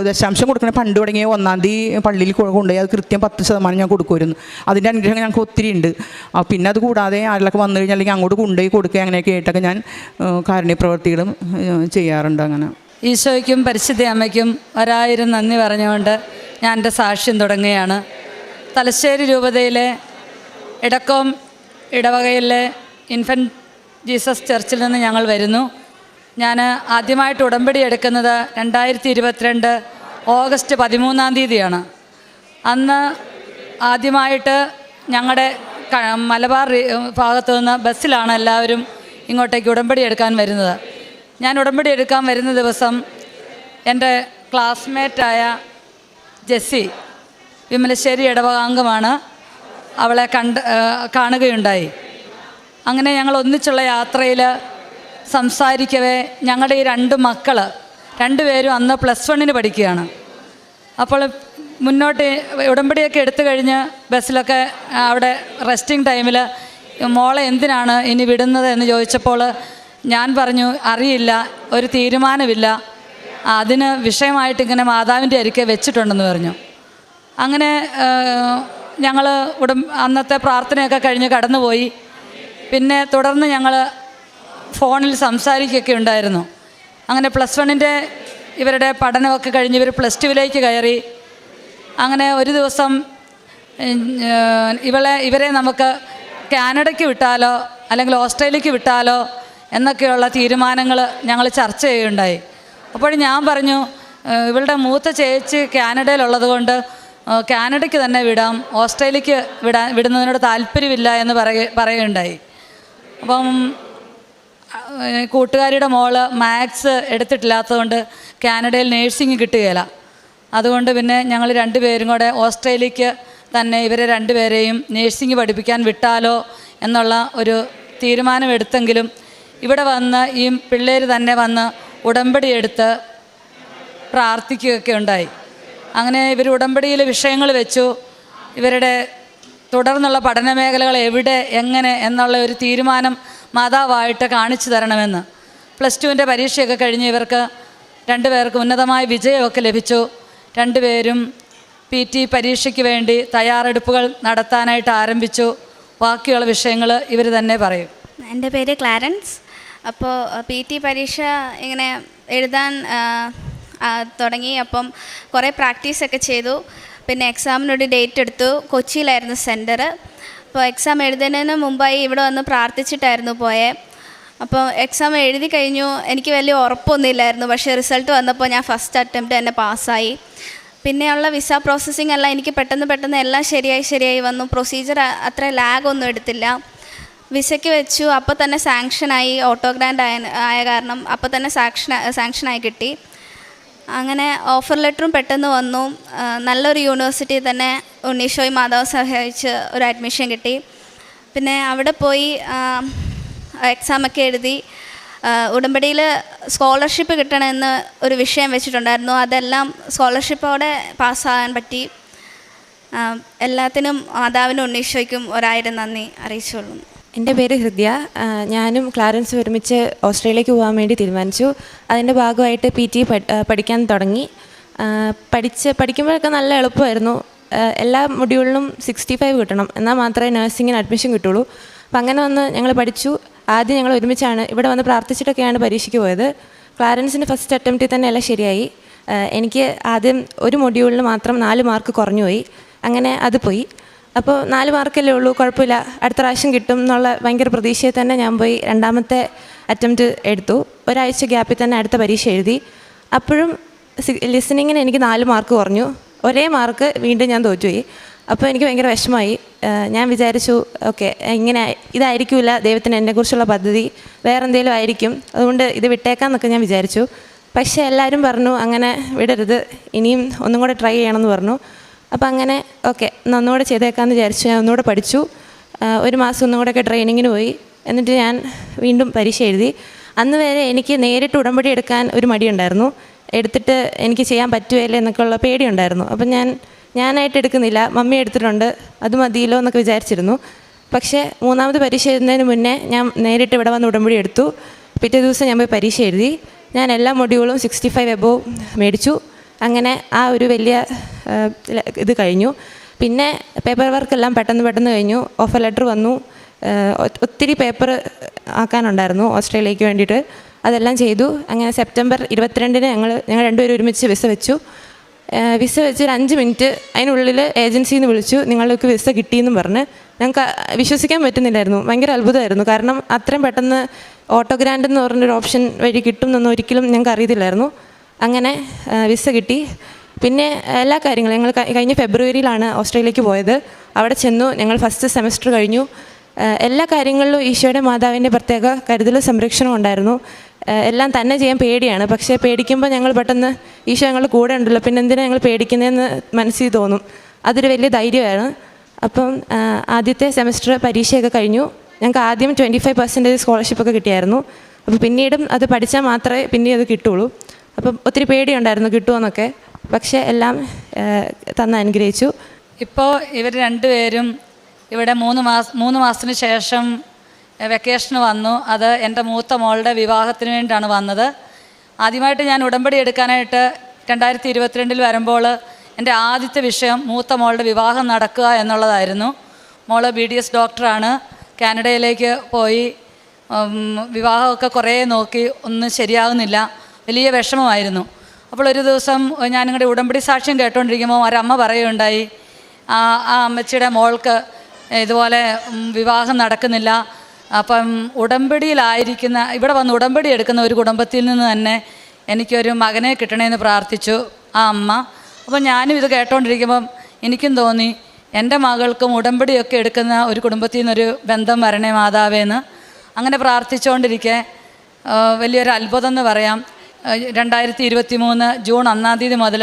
ദശാംശം കൊടുക്കണ പണ്ട് തുടങ്ങിയ 1-ാം തീയതി പള്ളിയിൽ കൊണ്ടുപോയി അത് കൃത്യം 10% ഞാൻ കൊടുക്കുമായിരുന്നു. അതിൻ്റെ അനുഗ്രഹം ഞങ്ങൾക്ക് ഒത്തിരി ഉണ്ട്. പിന്നെ അത് കൂടാതെ ആരിലൊക്കെ വന്നു കഴിഞ്ഞാൽ അല്ലെങ്കിൽ അങ്ങോട്ട് കൊണ്ടുപോയി കൊടുക്കുക അങ്ങനെയൊക്കെ ആയിട്ടൊക്കെ ഞാൻ കാരുണ്യ പ്രവർത്തികളും ചെയ്യാറുണ്ട്. അങ്ങനെ ഈശോയ്ക്കും പരിശുദ്ധ അമ്മയ്ക്കും 1000 നന്ദി പറഞ്ഞുകൊണ്ട് ഞാൻ എൻ്റെ സാക്ഷ്യം തുടങ്ങുകയാണ്. തലശ്ശേരി രൂപതയിലെ ഇടക്കോം ഇടവകയിലെ ഇൻഫൻറ്റ് ജീസസ് ചർച്ചിൽ നിന്ന് ഞങ്ങൾ വരുന്നു. ഞാൻ ആദ്യമായിട്ട് ഉടമ്പടി എടുക്കുന്നത് 2022 ഓഗസ്റ്റ് 13-ാം തീയതിയാണ്. അന്ന് ആദ്യമായിട്ട് ഞങ്ങളുടെ മലബാർ ഭാഗത്തു നിന്ന് ബസ്സിലാണ് എല്ലാവരും ഇങ്ങോട്ടേക്ക് ഉടമ്പടി എടുക്കാൻ വരുന്നത്. ഞാൻ ഉടമ്പടി എടുക്കാൻ വരുന്ന ദിവസം എൻ്റെ ക്ലാസ്മേറ്റായ ജെസ്സി വിമലശ്ശേരി ഇടവകാംഗമാണ്, അവളെ കാണുകയുണ്ടായി. അങ്ങനെ ഞങ്ങൾ ഒന്നിച്ചുള്ള യാത്രയിൽ സംസാരിക്കവേ ഞങ്ങളുടെ ഈ 2 മക്കൾ 2 പേരും അന്ന് +1 പഠിക്കുകയാണ്. അപ്പോൾ മുന്നോട്ട് ഉടമ്പടിയൊക്കെ എടുത്തു കഴിഞ്ഞ് ബസ്സിലൊക്കെ അവിടെ റെസ്റ്റിംഗ് ടൈമിൽ മോളെ എന്തിനാണ് ഇനി വിടുന്നത് എന്ന് ചോദിച്ചപ്പോൾ ഞാൻ പറഞ്ഞു അറിയില്ല, ഒരു തീരുമാനമില്ല, അതിന് വിഷയമായിട്ട് ഇങ്ങനെ മാതാവിൻ്റെ അരികെ വെച്ചിട്ടുണ്ടെന്ന് പറഞ്ഞു. അങ്ങനെ ഞങ്ങൾ അന്നത്തെ പ്രാർത്ഥനയൊക്കെ കഴിഞ്ഞ് കടന്നുപോയി. പിന്നെ തുടർന്ന് ഞങ്ങൾ ഫോണിൽ സംസാരിക്കുകയൊക്കെ ഉണ്ടായിരുന്നു. അങ്ങനെ +1 ഇവരുടെ പഠനമൊക്കെ കഴിഞ്ഞ് ഇവർ +2 കയറി. അങ്ങനെ ഒരു ദിവസം ഇവരെ നമുക്ക് കാനഡയ്ക്ക് വിട്ടാലോ അല്ലെങ്കിൽ ഓസ്ട്രേലിയക്ക് വിട്ടാലോ എന്നൊക്കെയുള്ള തീരുമാനങ്ങൾ ഞങ്ങൾ ചർച്ച ചെയ്യുകയുണ്ടായി. അപ്പോൾ ഞാൻ പറഞ്ഞു ഇവളുടെ മൂത്ത ചേച്ചി കാനഡയിലുള്ളത് കൊണ്ട് കാനഡയ്ക്ക് തന്നെ വിടാം, ഓസ്ട്രേലിയക്ക് വിടുന്നതിനോട് താല്പര്യമില്ല എന്ന് പറയുകയുണ്ടായി. അപ്പം കൂട്ടുകാരിയുടെ മോള് മാത്സ് എടുത്തിട്ടില്ലാത്തതുകൊണ്ട് കാനഡയിൽ നേഴ്സിംഗ് കിട്ടുകയില്ല. അതുകൊണ്ട് പിന്നെ ഞങ്ങൾ 2 പേരും കൂടെ ഓസ്ട്രേലിയക്ക് തന്നെ ഇവരെ 2 പേരെയും നേഴ്സിംഗ് പഠിപ്പിക്കാൻ വിട്ടാലോ എന്നുള്ള ഒരു തീരുമാനമെടുത്തെങ്കിലും ഇവിടെ വന്ന് ഈ പിള്ളേർ തന്നെ വന്ന് ഉടമ്പടി എടുത്ത് പ്രാർത്ഥിക്കുകയൊക്കെ ഉണ്ടായി. അങ്ങനെ ഇവർ ഉടമ്പടിയിൽ വിഷയങ്ങൾ വെച്ചു. ഇവരുടെ തുടർന്നുള്ള പഠന മേഖലകൾ എവിടെ എങ്ങനെ എന്നുള്ള ഒരു തീരുമാനം മാതാവായിട്ട് കാണിച്ചു തരണമെന്ന്. +2 പരീക്ഷയൊക്കെ കഴിഞ്ഞ് ഇവർക്ക് 2 പേർക്ക് ഉന്നതമായ വിജയമൊക്കെ ലഭിച്ചു. 2 പേരും PT പരീക്ഷയ്ക്ക് വേണ്ടി തയ്യാറെടുപ്പുകൾ നടത്താനായിട്ട് ആരംഭിച്ചു. ബാക്കിയുള്ള വിഷയങ്ങൾ ഇവർ തന്നെ പറയും. എൻ്റെ പേര് ക്ലാരൻസ്. അപ്പോൾ PT പരീക്ഷ ഇങ്ങനെ എഴുതാൻ തുടങ്ങി. അപ്പം കുറേ പ്രാക്ടീസൊക്കെ ചെയ്തു. പിന്നെ എക്സാമിനൊരു ഡേറ്റ് എടുത്തു. കൊച്ചിയിലായിരുന്നു സെൻറ്റർ. അപ്പോൾ എക്സാം എഴുതുന്നതിന് മുമ്പായി ഇവിടെ വന്ന് പ്രാർത്ഥിച്ചിട്ടായിരുന്നു പോയത്. അപ്പോൾ എക്സാം എഴുതി കഴിഞ്ഞു. എനിക്ക് വലിയ ഉറപ്പൊന്നുമില്ലായിരുന്നു. പക്ഷേ റിസൾട്ട് വന്നപ്പോൾ ഞാൻ ഫസ്റ്റ് അറ്റംപ്റ്റ് തന്നെ പാസ്സായി. പിന്നെയുള്ള വിസ പ്രോസസ്സിങ് എല്ലാം എനിക്ക് പെട്ടെന്ന് എല്ലാം ശരിയായി വന്നു. പ്രൊസീജിയർ അത്ര ലാഗൊന്നും എടുത്തില്ല. വിസയ്ക്ക് വെച്ചു, അപ്പോൾ തന്നെ സാങ്ഷനായി. ഓട്ടോ ഗ്രാൻഡ് ആയ കാരണം അപ്പോൾ തന്നെ സാങ്ഷനായി കിട്ടി. അങ്ങനെ ഓഫർ ലെറ്ററും പെട്ടെന്ന് വന്നു. നല്ലൊരു യൂണിവേഴ്സിറ്റി തന്നെ ഉണ്ണീശോയും മാതാവ് സഹായിച്ച് ഒരു അഡ്മിഷൻ കിട്ടി. പിന്നെ അവിടെ പോയി എക്സാമൊക്കെ എഴുതി. ഉടമ്പടിയിൽ സ്കോളർഷിപ്പ് കിട്ടണമെന്ന് ഒരു വിഷയം വെച്ചിട്ടുണ്ടായിരുന്നു. അതെല്ലാം സ്കോളർഷിപ്പോടെ പാസ്സാകാൻ പറ്റി. എല്ലാത്തിനും മാതാവിനും ഉണ്ണീശോയ്ക്കും 1000 നന്ദി അറിയിച്ചുകൊള്ളുന്നു. എൻ്റെ പേര് ഹൃദ്യ. ഞാനും ക്ലാരൻസും ഒരുമിച്ച് ഓസ്ട്രേലിയക്ക് പോകാൻ വേണ്ടി തീരുമാനിച്ചു. അതിൻ്റെ ഭാഗമായിട്ട് PT പഠിക്കാൻ തുടങ്ങി. പഠിക്കുമ്പോഴൊക്കെ നല്ല എളുപ്പമായിരുന്നു. എല്ലാ മൊഡ്യൂളിനും 65 കിട്ടണം, എന്നാൽ മാത്രമേ നഴ്സിങ്ങിന് അഡ്മിഷൻ കിട്ടുള്ളൂ. അപ്പം അങ്ങനെ വന്ന് ഞങ്ങൾ പഠിച്ചു. ആദ്യം ഞങ്ങൾ ഒരുമിച്ചാണ് ഇവിടെ വന്ന് പ്രാർത്ഥിച്ചിട്ടൊക്കെയാണ് പരീക്ഷയ്ക്ക് പോയത്. ക്ലാരൻസിൻ്റെ ഫസ്റ്റ് അറ്റംപ്റ്റിൽ തന്നെ എല്ലാം ശരിയായി. എനിക്ക് ആദ്യം ഒരു മൊഡ്യൂളിന് മാത്രം 4 മാർക്ക് കുറഞ്ഞു പോയി. അങ്ങനെ അത് പോയി. അപ്പോൾ 4 മാർക്കല്ലേ ഉള്ളൂ, കുഴപ്പമില്ല, അടുത്ത പ്രാവശ്യം കിട്ടും എന്നുള്ള ഭയങ്കര പ്രതീക്ഷയിൽ തന്നെ ഞാൻ പോയി രണ്ടാമത്തെ അറ്റംപ്റ്റ് എടുത്തു. ഒരാഴ്ച ഗ്യാപ്പിൽ തന്നെ അടുത്ത പരീക്ഷ എഴുതി. അപ്പോഴും ലിസണിങ്ങിന് എനിക്ക് 4 മാർക്ക് കുറഞ്ഞു. ഒരേ മാർക്ക് വീണ്ടും ഞാൻ തോറ്റുപോയി. അപ്പോൾ എനിക്ക് ഭയങ്കര വിഷമമായി. ഞാൻ വിചാരിച്ചു ഓക്കെ, ഇങ്ങനെ ഇതായിരിക്കില്ല ദൈവത്തിന് എന്നെക്കുറിച്ചുള്ള പദ്ധതി, വേറെ എന്തെങ്കിലും ആയിരിക്കും, അതുകൊണ്ട് ഇത് വിട്ടേക്കാമെന്നൊക്കെ ഞാൻ വിചാരിച്ചു. പക്ഷേ എല്ലാവരും പറഞ്ഞു അങ്ങനെ വിടരുത്, ഇനിയും ഒന്നും കൂടെ ട്രൈ ചെയ്യണമെന്ന് പറഞ്ഞു. അപ്പം അങ്ങനെ ഓക്കെ ഒന്നുകൂടെ ചെയ്തേക്കാമെന്ന് വിചാരിച്ചു. ഞാൻ ഒന്നുകൂടെ പഠിച്ചു. 1 മാസം ഒന്നുകൂടെയൊക്കെ ട്രെയിനിങ്ങിന് പോയി. എന്നിട്ട് ഞാൻ വീണ്ടും പരീക്ഷ എഴുതി. അന്ന് വരെ എനിക്ക് നേരിട്ട് ഉടമ്പടി എടുക്കാൻ ഒരു മടിയുണ്ടായിരുന്നു. എടുത്തിട്ട് എനിക്ക് ചെയ്യാൻ പറ്റുമല്ലേ എന്നൊക്കെയുള്ള പേടിയുണ്ടായിരുന്നു. അപ്പം ഞാനായിട്ട് എടുക്കുന്നില്ല, മമ്മി എടുത്തിട്ടുണ്ട്, അത് മതിയല്ലോ എന്നൊക്കെ വിചാരിച്ചിരുന്നു. പക്ഷേ 3ാമത് പരീക്ഷ എഴുതുന്നതിന് മുന്നേ ഞാൻ നേരിട്ട് ഇവിടെ വന്ന് ഉടമ്പടി എടുത്തു. പിറ്റേ ദിവസം ഞാൻ പോയി പരീക്ഷ എഴുതി. ഞാൻ എല്ലാ മൊഡ്യൂളും 65 എബോവ് മേടിച്ചു. അങ്ങനെ ആ ഒരു വലിയ ഇത് കഴിഞ്ഞു. പിന്നെ പേപ്പർ വർക്കെല്ലാം പെട്ടെന്ന് കഴിഞ്ഞു. ഓഫർ ലെറ്റർ വന്നു. ഒത്തിരി പേപ്പർ ആക്കാനുണ്ടായിരുന്നു ഓസ്ട്രേലിയക്ക് വേണ്ടിയിട്ട്. അതെല്ലാം ചെയ്തു. അങ്ങനെ സെപ്റ്റംബർ 22-ന് ഞങ്ങൾ രണ്ടുപേരും ഒരുമിച്ച് വിസ വെച്ചു. വിസ വെച്ച് ഒരു 5 മിനിറ്റ് അതിനുള്ളിൽ ഏജൻസിയിൽ നിന്ന് വിളിച്ചു, നിങ്ങൾക്ക് വിസ കിട്ടിയെന്നും പറഞ്ഞ്. ഞങ്ങൾക്ക് വിശ്വസിക്കാൻ പറ്റുന്നില്ലായിരുന്നു. ഭയങ്കര അത്ഭുതമായിരുന്നു. കാരണം അത്രയും പെട്ടെന്ന് ഓട്ടോ ഗ്രാൻഡ് എന്ന് പറഞ്ഞൊരു ഓപ്ഷൻ വഴി കിട്ടും എന്നൊന്നും ഒരിക്കലും ഞങ്ങൾക്ക് അറിയത്തില്ലായിരുന്നു. അങ്ങനെ വിസ കിട്ടി. പിന്നെ എല്ലാ കാര്യങ്ങളും ഞങ്ങൾ കഴിഞ്ഞ ഫെബ്രുവരിയിലാണ് ഓസ്ട്രേലിയക്ക് പോയത്. അവിടെ ചെന്നു. ഞങ്ങൾ ഫസ്റ്റ് സെമസ്റ്റർ കഴിഞ്ഞു. എല്ലാ കാര്യങ്ങളിലും ഈശോയുടെ മാതാവിൻ്റെ പ്രത്യേക കരുതലും സംരക്ഷണവും ഉണ്ടായിരുന്നു. എല്ലാം തന്നെ ചെയ്യാൻ പേടിയാണ്. പക്ഷേ പേടിക്കുമ്പോൾ ഞങ്ങൾ പെട്ടെന്ന് ഈശോ ഞങ്ങളുടെ കൂടെ ഉണ്ടല്ലോ, പിന്നെ എന്തിനാണ് ഞങ്ങൾ പേടിക്കുന്നതെന്ന് മനസ്സിൽ തോന്നും. അതൊരു വലിയ ധൈര്യമാണ്. അപ്പം ആദ്യത്തെ സെമസ്റ്റർ പരീക്ഷയൊക്കെ കഴിഞ്ഞു. ഞങ്ങൾക്ക് ആദ്യം 25% സ്കോളർഷിപ്പൊക്കെ കിട്ടിയായിരുന്നു. അപ്പോൾ പിന്നീടും അത് പഠിച്ചാൽ മാത്രമേ പിന്നെ അത് കിട്ടുള്ളൂ. അപ്പം ഒത്തിരി പേടിയുണ്ടായിരുന്നു കിട്ടുമെന്നൊക്കെ. പക്ഷേ എല്ലാം തന്ന് അനുഗ്രഹിച്ചു. ഇപ്പോൾ ഇവർ രണ്ടുപേരും ഇവിടെ 3 മാസത്തിന് ശേഷം വെക്കേഷന് വന്നു. അത് എൻ്റെ മൂത്ത മോളുടെ വിവാഹത്തിന് വേണ്ടിയാണ് വന്നത്. ആദ്യമായിട്ട് ഞാൻ ഉടമ്പടി എടുക്കാനായിട്ട് 2022 വരുമ്പോൾ എൻ്റെ ആദ്യത്തെ വിഷയം മൂത്ത മോളുടെ വിവാഹം നടക്കുക എന്നുള്ളതായിരുന്നു. മോള് BDS ഡോക്ടറാണ്. കാനഡയിലേക്ക് പോയി വിവാഹമൊക്കെ കുറേ നോക്കി, ഒന്നും ശരിയാകുന്നില്ല. വലിയ വിഷമമായിരുന്നു. അപ്പോൾ ഒരു ദിവസം ഞാൻ നിങ്ങളുടെ ഉടമ്പടി സാക്ഷ്യം കേട്ടുകൊണ്ടിരിക്കുമ്പോൾ ഒരമ്മ പറയുകയുണ്ടായി, ആ അമ്മച്ചിയുടെ മോൾക്ക് ഇതുപോലെ വിവാഹം നടക്കുന്നില്ല. അപ്പം ഉടമ്പടിയിലായിരിക്കുന്ന, ഇവിടെ വന്ന് ഉടമ്പടി എടുക്കുന്ന ഒരു കുടുംബത്തിൽ നിന്ന് തന്നെ എനിക്കൊരു മകനെ കിട്ടണമെന്ന് പ്രാർത്ഥിച്ചു ആ അമ്മ. അപ്പം ഞാനും ഇത് കേട്ടുകൊണ്ടിരിക്കുമ്പം എനിക്കും തോന്നി എൻ്റെ മകൾക്കും ഉടമ്പടിയൊക്കെ എടുക്കുന്ന ഒരു കുടുംബത്തിൽ നിന്നൊരു ബന്ധം വരണേ മാതാവേന്ന്. അങ്ങനെ പ്രാർത്ഥിച്ചുകൊണ്ടിരിക്കെ വലിയൊരു അത്ഭുതം എന്ന് പറയാം. 2023 ജൂൺ 1-ാം തീയതി മുതൽ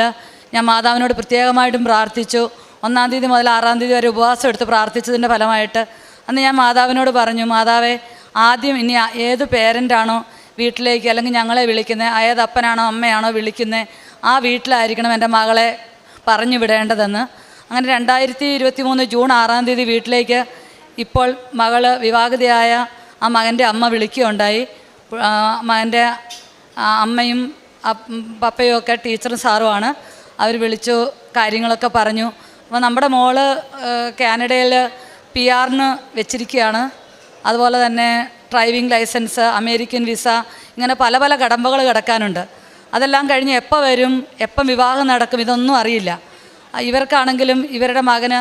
ഞാൻ മാതാവിനോട് പ്രത്യേകമായിട്ടും പ്രാർത്ഥിച്ചു. 1-ാം തീയതി മുതൽ 6-ാം തീയതി വരെ ഉപവാസം എടുത്ത് പ്രാർത്ഥിച്ചതിൻ്റെ ഫലമായിട്ട് അന്ന് ഞാൻ മാതാവിനോട് പറഞ്ഞു, മാതാവേ, ആദ്യം ഇനി ഏത് പേരൻ്റാണോ വീട്ടിലേക്ക് അല്ലെങ്കിൽ ഞങ്ങളെ വിളിക്കുന്നത്, ഏത് അപ്പനാണോ അമ്മയാണോ വിളിക്കുന്നത്, ആ വീട്ടിലായിരിക്കണം എൻ്റെ മകളെ പറഞ്ഞു വിടേണ്ടതെന്ന്. അങ്ങനെ 2023 ജൂൺ 6-ാം തീയതി വീട്ടിലേക്ക് ഇപ്പോൾ മകൾ വിവാഹിതയായ ആ മകൻ്റെ അമ്മ വിളിക്കുകയുണ്ടായി. മകൻ്റെ അമ്മയും പപ്പയും ഒക്കെ ടീച്ചറും സാറുമാണ്. അവർ വിളിച്ചു, കാര്യങ്ങളൊക്കെ പറഞ്ഞു. അപ്പോൾ നമ്മുടെ മോള് കാനഡയിൽ PR-ന് വെച്ചിരിക്കുകയാണ്. അതുപോലെ തന്നെ ഡ്രൈവിംഗ് ലൈസൻസ്, അമേരിക്കൻ വിസ, ഇങ്ങനെ പല പല കടമ്പകൾ കിടക്കാനുണ്ട്. അതെല്ലാം കഴിഞ്ഞ് എപ്പോൾ വരും, എപ്പം വിവാഹം നടക്കും, ഇതൊന്നും അറിയില്ല. ഇവർക്കാണെങ്കിലും ഇവരുടെ മകന്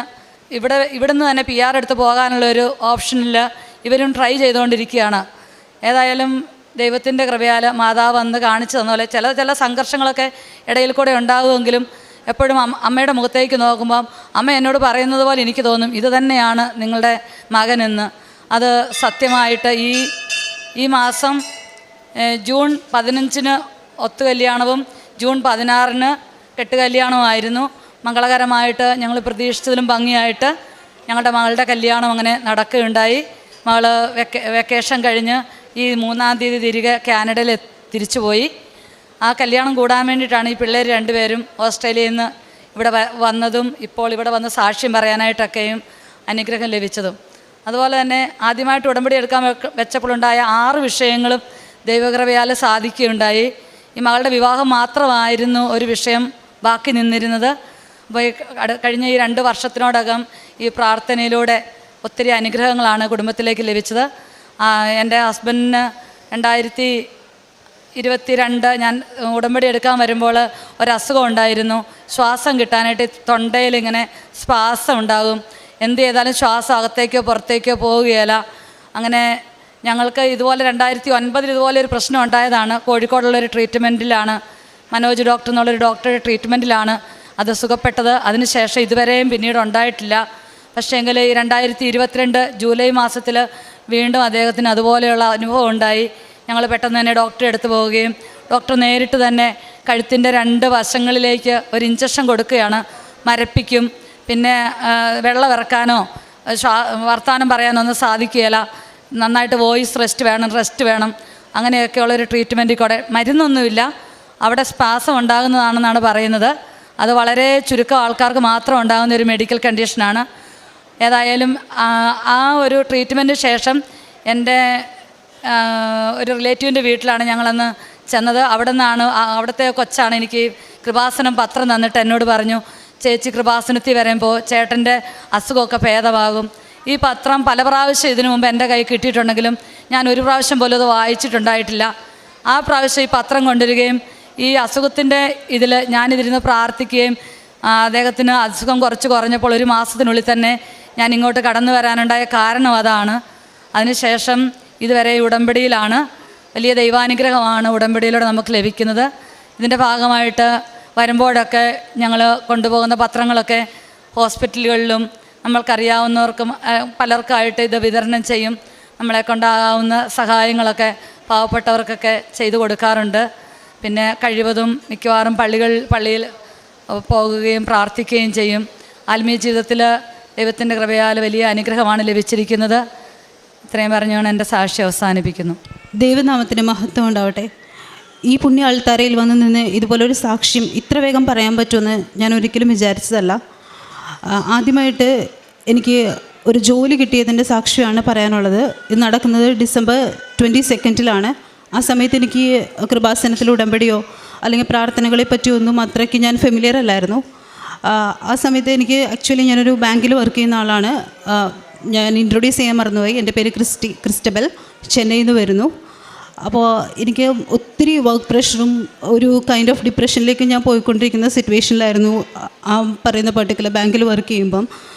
ഇവിടുന്ന് തന്നെ PR എടുത്ത് പോകാനുള്ളൊരു ഓപ്ഷനിൽ ഇവരും ട്രൈ ചെയ്തുകൊണ്ടിരിക്കുകയാണ്. ഏതായാലും ദൈവത്തിൻ്റെ കൃപയാൽ മാതാവ് വന്ന് കാണിച്ചു തന്ന പോലെ ചില സംഘർഷങ്ങളൊക്കെ ഇടയിൽ കൂടെ ഉണ്ടാകുമെങ്കിലും എപ്പോഴും അമ്മയുടെ മുഖത്തേക്ക് നോക്കുമ്പം അമ്മ എന്നോട് പറയുന്നത് പോലെ എനിക്ക് തോന്നും, ഇത് തന്നെയാണ് നിങ്ങളുടെ മകനെന്ന്. അത് സത്യമായിട്ട് ഈ മാസം ജൂൺ 15-ന് ഒത്തുകല്യാണവും ജൂൺ 16-ന് കെട്ടുകല്യാണവുമായിരുന്നു. മംഗളകരമായിട്ട് ഞങ്ങൾ പ്രതീക്ഷിച്ചതിലും ഭംഗിയായിട്ട് ഞങ്ങളുടെ മകളുടെ കല്യാണം അങ്ങനെ നടക്കുകയുണ്ടായി. മകൾ വെക്കേഷൻ കഴിഞ്ഞ് ഈ 3-ാം തീയതി തിരികെ കാനഡയിൽ തിരിച്ചുപോയി. ആ കല്യാണം കൂടാൻ വേണ്ടിയിട്ടാണ് ഈ പിള്ളേർ രണ്ടുപേരും ഓസ്ട്രേലിയയിൽ നിന്ന് ഇവിടെ വന്നതും ഇപ്പോൾ ഇവിടെ വന്ന് സാക്ഷ്യം പറയാനായിട്ടൊക്കെയും അനുഗ്രഹം ലഭിച്ചതും. അതുപോലെ തന്നെ ആദ്യമായിട്ട് ഉടമ്പടി എടുക്കാൻ വെച്ചപ്പോഴുണ്ടായ 6 വിഷയങ്ങളും ദൈവകൃപയാൽ സാധിക്കുകയുണ്ടായി. ഈ മകളുടെ വിവാഹം മാത്രമായിരുന്നു ഒരു വിഷയം ബാക്കി നിന്നിരുന്നത്. അപ്പോൾ കഴിഞ്ഞ ഈ 2 വർഷത്തിനോടകം ഈ പ്രാർത്ഥനയിലൂടെ ഒത്തിരി അനുഗ്രഹങ്ങളാണ് കുടുംബത്തിലേക്ക് ലഭിച്ചത്. എൻ്റെ ഹസ്ബൻഡിന് 2022 ഞാൻ ഉടമ്പടി എടുക്കാൻ വരുമ്പോൾ ഒരസുഖം ഉണ്ടായിരുന്നു. ശ്വാസം കിട്ടാനായിട്ട് തൊണ്ടയിൽ ഇങ്ങനെ സ്പാസം ഉണ്ടാകും. എന്ത് ചെയ്താലും ശ്വാസം അകത്തേക്കോ പുറത്തേക്കോ പോവുകയില്ല. അങ്ങനെ ഞങ്ങൾക്ക് ഇതുപോലെ 2009 ഇതുപോലെ ഒരു പ്രശ്നം ഉണ്ടായതാണ്. കോഴിക്കോടുള്ളൊരു ട്രീറ്റ്മെൻറ്റിലാണ്, മനോജ് ഡോക്ടർ എന്നുള്ളൊരു ഡോക്ടറുടെ ട്രീറ്റ്മെൻറ്റിലാണ് അത് സുഖപ്പെട്ടത്. അതിനുശേഷം ഇതുവരെയും പിന്നീട് ഉണ്ടായിട്ടില്ല. പക്ഷേ എങ്കിൽ ഈ 2022 ജൂലൈ മാസത്തിൽ വീണ്ടും അദ്ദേഹത്തിന് അതുപോലെയുള്ള അനുഭവം ഉണ്ടായി. ഞങ്ങൾ പെട്ടെന്ന് തന്നെ ഡോക്ടറെ അടുത്ത് പോവുകയും ഡോക്ടർ നേരിട്ട് തന്നെ കഴുത്തിൻ്റെ 2 വശങ്ങളിലേക്ക് ഒരു ഇഞ്ചക്ഷൻ കൊടുക്കുകയാണ്. മരപ്പിക്കും. പിന്നെ വെള്ളം ഇറക്കാനോ വർത്തമാനം പറയാനോ ഒന്നും സാധിക്കുകയില്ല. നന്നായിട്ട് വോയിസ് റെസ്റ്റ് വേണം. അങ്ങനെയൊക്കെയുള്ളൊരു ട്രീറ്റ്മെൻറ്റിൽ കൂടെ മരുന്നൊന്നുമില്ല. അവിടെ സ്പാസം ഉണ്ടാകുന്നതാണെന്നാണ് പറയുന്നത്. അത് വളരെ ചുരുക്കം ആൾക്കാർക്ക് മാത്രം ഉണ്ടാകുന്ന ഒരു മെഡിക്കൽ കണ്ടീഷനാണ്. ഏതായാലും ആ ഒരു ട്രീറ്റ്മെൻറ്റിന് ശേഷം എൻ്റെ ഒരു റിലേറ്റീവിൻ്റെ വീട്ടിലാണ് ഞങ്ങളന്ന് ചെന്നത്. അവിടുത്തെ കൊച്ചാണ് എനിക്ക് കൃപാസനം പത്രം തന്നിട്ട് എന്നോട് പറഞ്ഞു, ചേച്ചി കൃപാസനത്തിൽ വരുമ്പോൾ ചേട്ടൻ്റെ അസുഖമൊക്കെ ഭേദമാകും. ഈ പത്രം പല പ്രാവശ്യം ഇതിനു മുമ്പ് എൻ്റെ കൈ കിട്ടിയിട്ടുണ്ടെങ്കിലും ഞാൻ ഒരു പ്രാവശ്യം പോലും അത് വായിച്ചിട്ടുണ്ടായിട്ടില്ല. ആ പ്രാവശ്യം ഈ പത്രം കൊണ്ടുവരികയും ഈ അസുഖത്തിൻ്റെ ഇതിൽ ഞാനിതിരുന്ന് പ്രാർത്ഥിക്കുകയും അദ്ദേഹത്തിന് അസുഖം കുറഞ്ഞപ്പോൾ 1 മാസത്തിനുള്ളിൽ തന്നെ ഞാൻ ഇങ്ങോട്ട് കടന്നു വരാനുണ്ടായ കാരണം അതാണ്. അതിനുശേഷം ഇതുവരെ ഉടമ്പടിയിലാണ്. വലിയ ദൈവാനുഗ്രഹമാണ് ഉടമ്പടിയിലൂടെ നമുക്ക് ലഭിക്കുന്നത്. ഇതിൻ്റെ ഭാഗമായിട്ട് വരുമ്പോഴൊക്കെ ഞങ്ങൾ കൊണ്ടുപോകുന്ന പത്രങ്ങളൊക്കെ ഹോസ്പിറ്റലുകളിലും നമ്മൾക്കറിയാവുന്നവർക്കും പലർക്കായിട്ട് ഇത് വിതരണം ചെയ്യും. നമ്മളെ കൊണ്ടാകാവുന്ന സഹായങ്ങളൊക്കെ പാവപ്പെട്ടവർക്കൊക്കെ ചെയ്തു കൊടുക്കാറുണ്ട്. പിന്നെ കഴിവതും മിക്കവാറും പള്ളിയിൽ പോകുകയും പ്രാർത്ഥിക്കുകയും ചെയ്യും. ആത്മീയ ജീവിതത്തിൽ ദൈവത്തിൻ്റെ കൃപയാൽ വലിയ അനുഗ്രഹമാണ് ലഭിച്ചിരിക്കുന്നത്. ഇത്രയും പറഞ്ഞുകൊണ്ട് എൻ്റെ സാക്ഷി അവസാനിപ്പിക്കുന്നു. ദൈവനാമത്തിന് മഹത്വം ഉണ്ടാവട്ടെ. ഈ പുണ്യ ആൾത്താരയിൽ വന്ന് നിന്ന് ഇതുപോലൊരു സാക്ഷ്യം ഇത്ര വേഗം പറയാൻ പറ്റുമെന്ന് ഞാൻ ഒരിക്കലും വിചാരിച്ചതല്ല. ആദ്യമായിട്ട് എനിക്ക് ഒരു ജോലി കിട്ടിയതിൻ്റെ സാക്ഷ്യമാണ് പറയാനുള്ളത്. ഇത് നടക്കുന്നത് ഡിസംബർ 22-ലാണ്. ആ സമയത്ത് എനിക്ക് കൃപാസനത്തിൽ ഉടമ്പടിയോ അല്ലെങ്കിൽ പ്രാർത്ഥനകളെ പറ്റിയൊന്നും അത്രയ്ക്ക് ഞാൻ ഫെമിലിയർ അല്ലായിരുന്നു. ആ സമയത്ത് എനിക്ക് ആക്ച്വലി ഞാനൊരു ബാങ്കിൽ വർക്ക് ചെയ്യുന്ന ആളാണ്. ഞാൻ ഇൻട്രൊഡ്യൂസ് ചെയ്യാൻ മറന്നുപോയി. എൻ്റെ പേര് ക്രിസ്റ്റബൽ, ചെന്നൈയിൽ നിന്ന് വരുന്നു. അപ്പോൾ എനിക്ക് ഒത്തിരി വർക്ക് പ്രഷറും ഒരു കൈൻഡ് ഓഫ് ഡിപ്രഷനിലേക്ക് ഞാൻ പോയിക്കൊണ്ടിരിക്കുന്ന സിറ്റുവേഷനിലായിരുന്നു. ആ പറയുന്ന പർട്ടിക്കുലർ ബാങ്കിൽ വർക്ക് ചെയ്യുമ്പം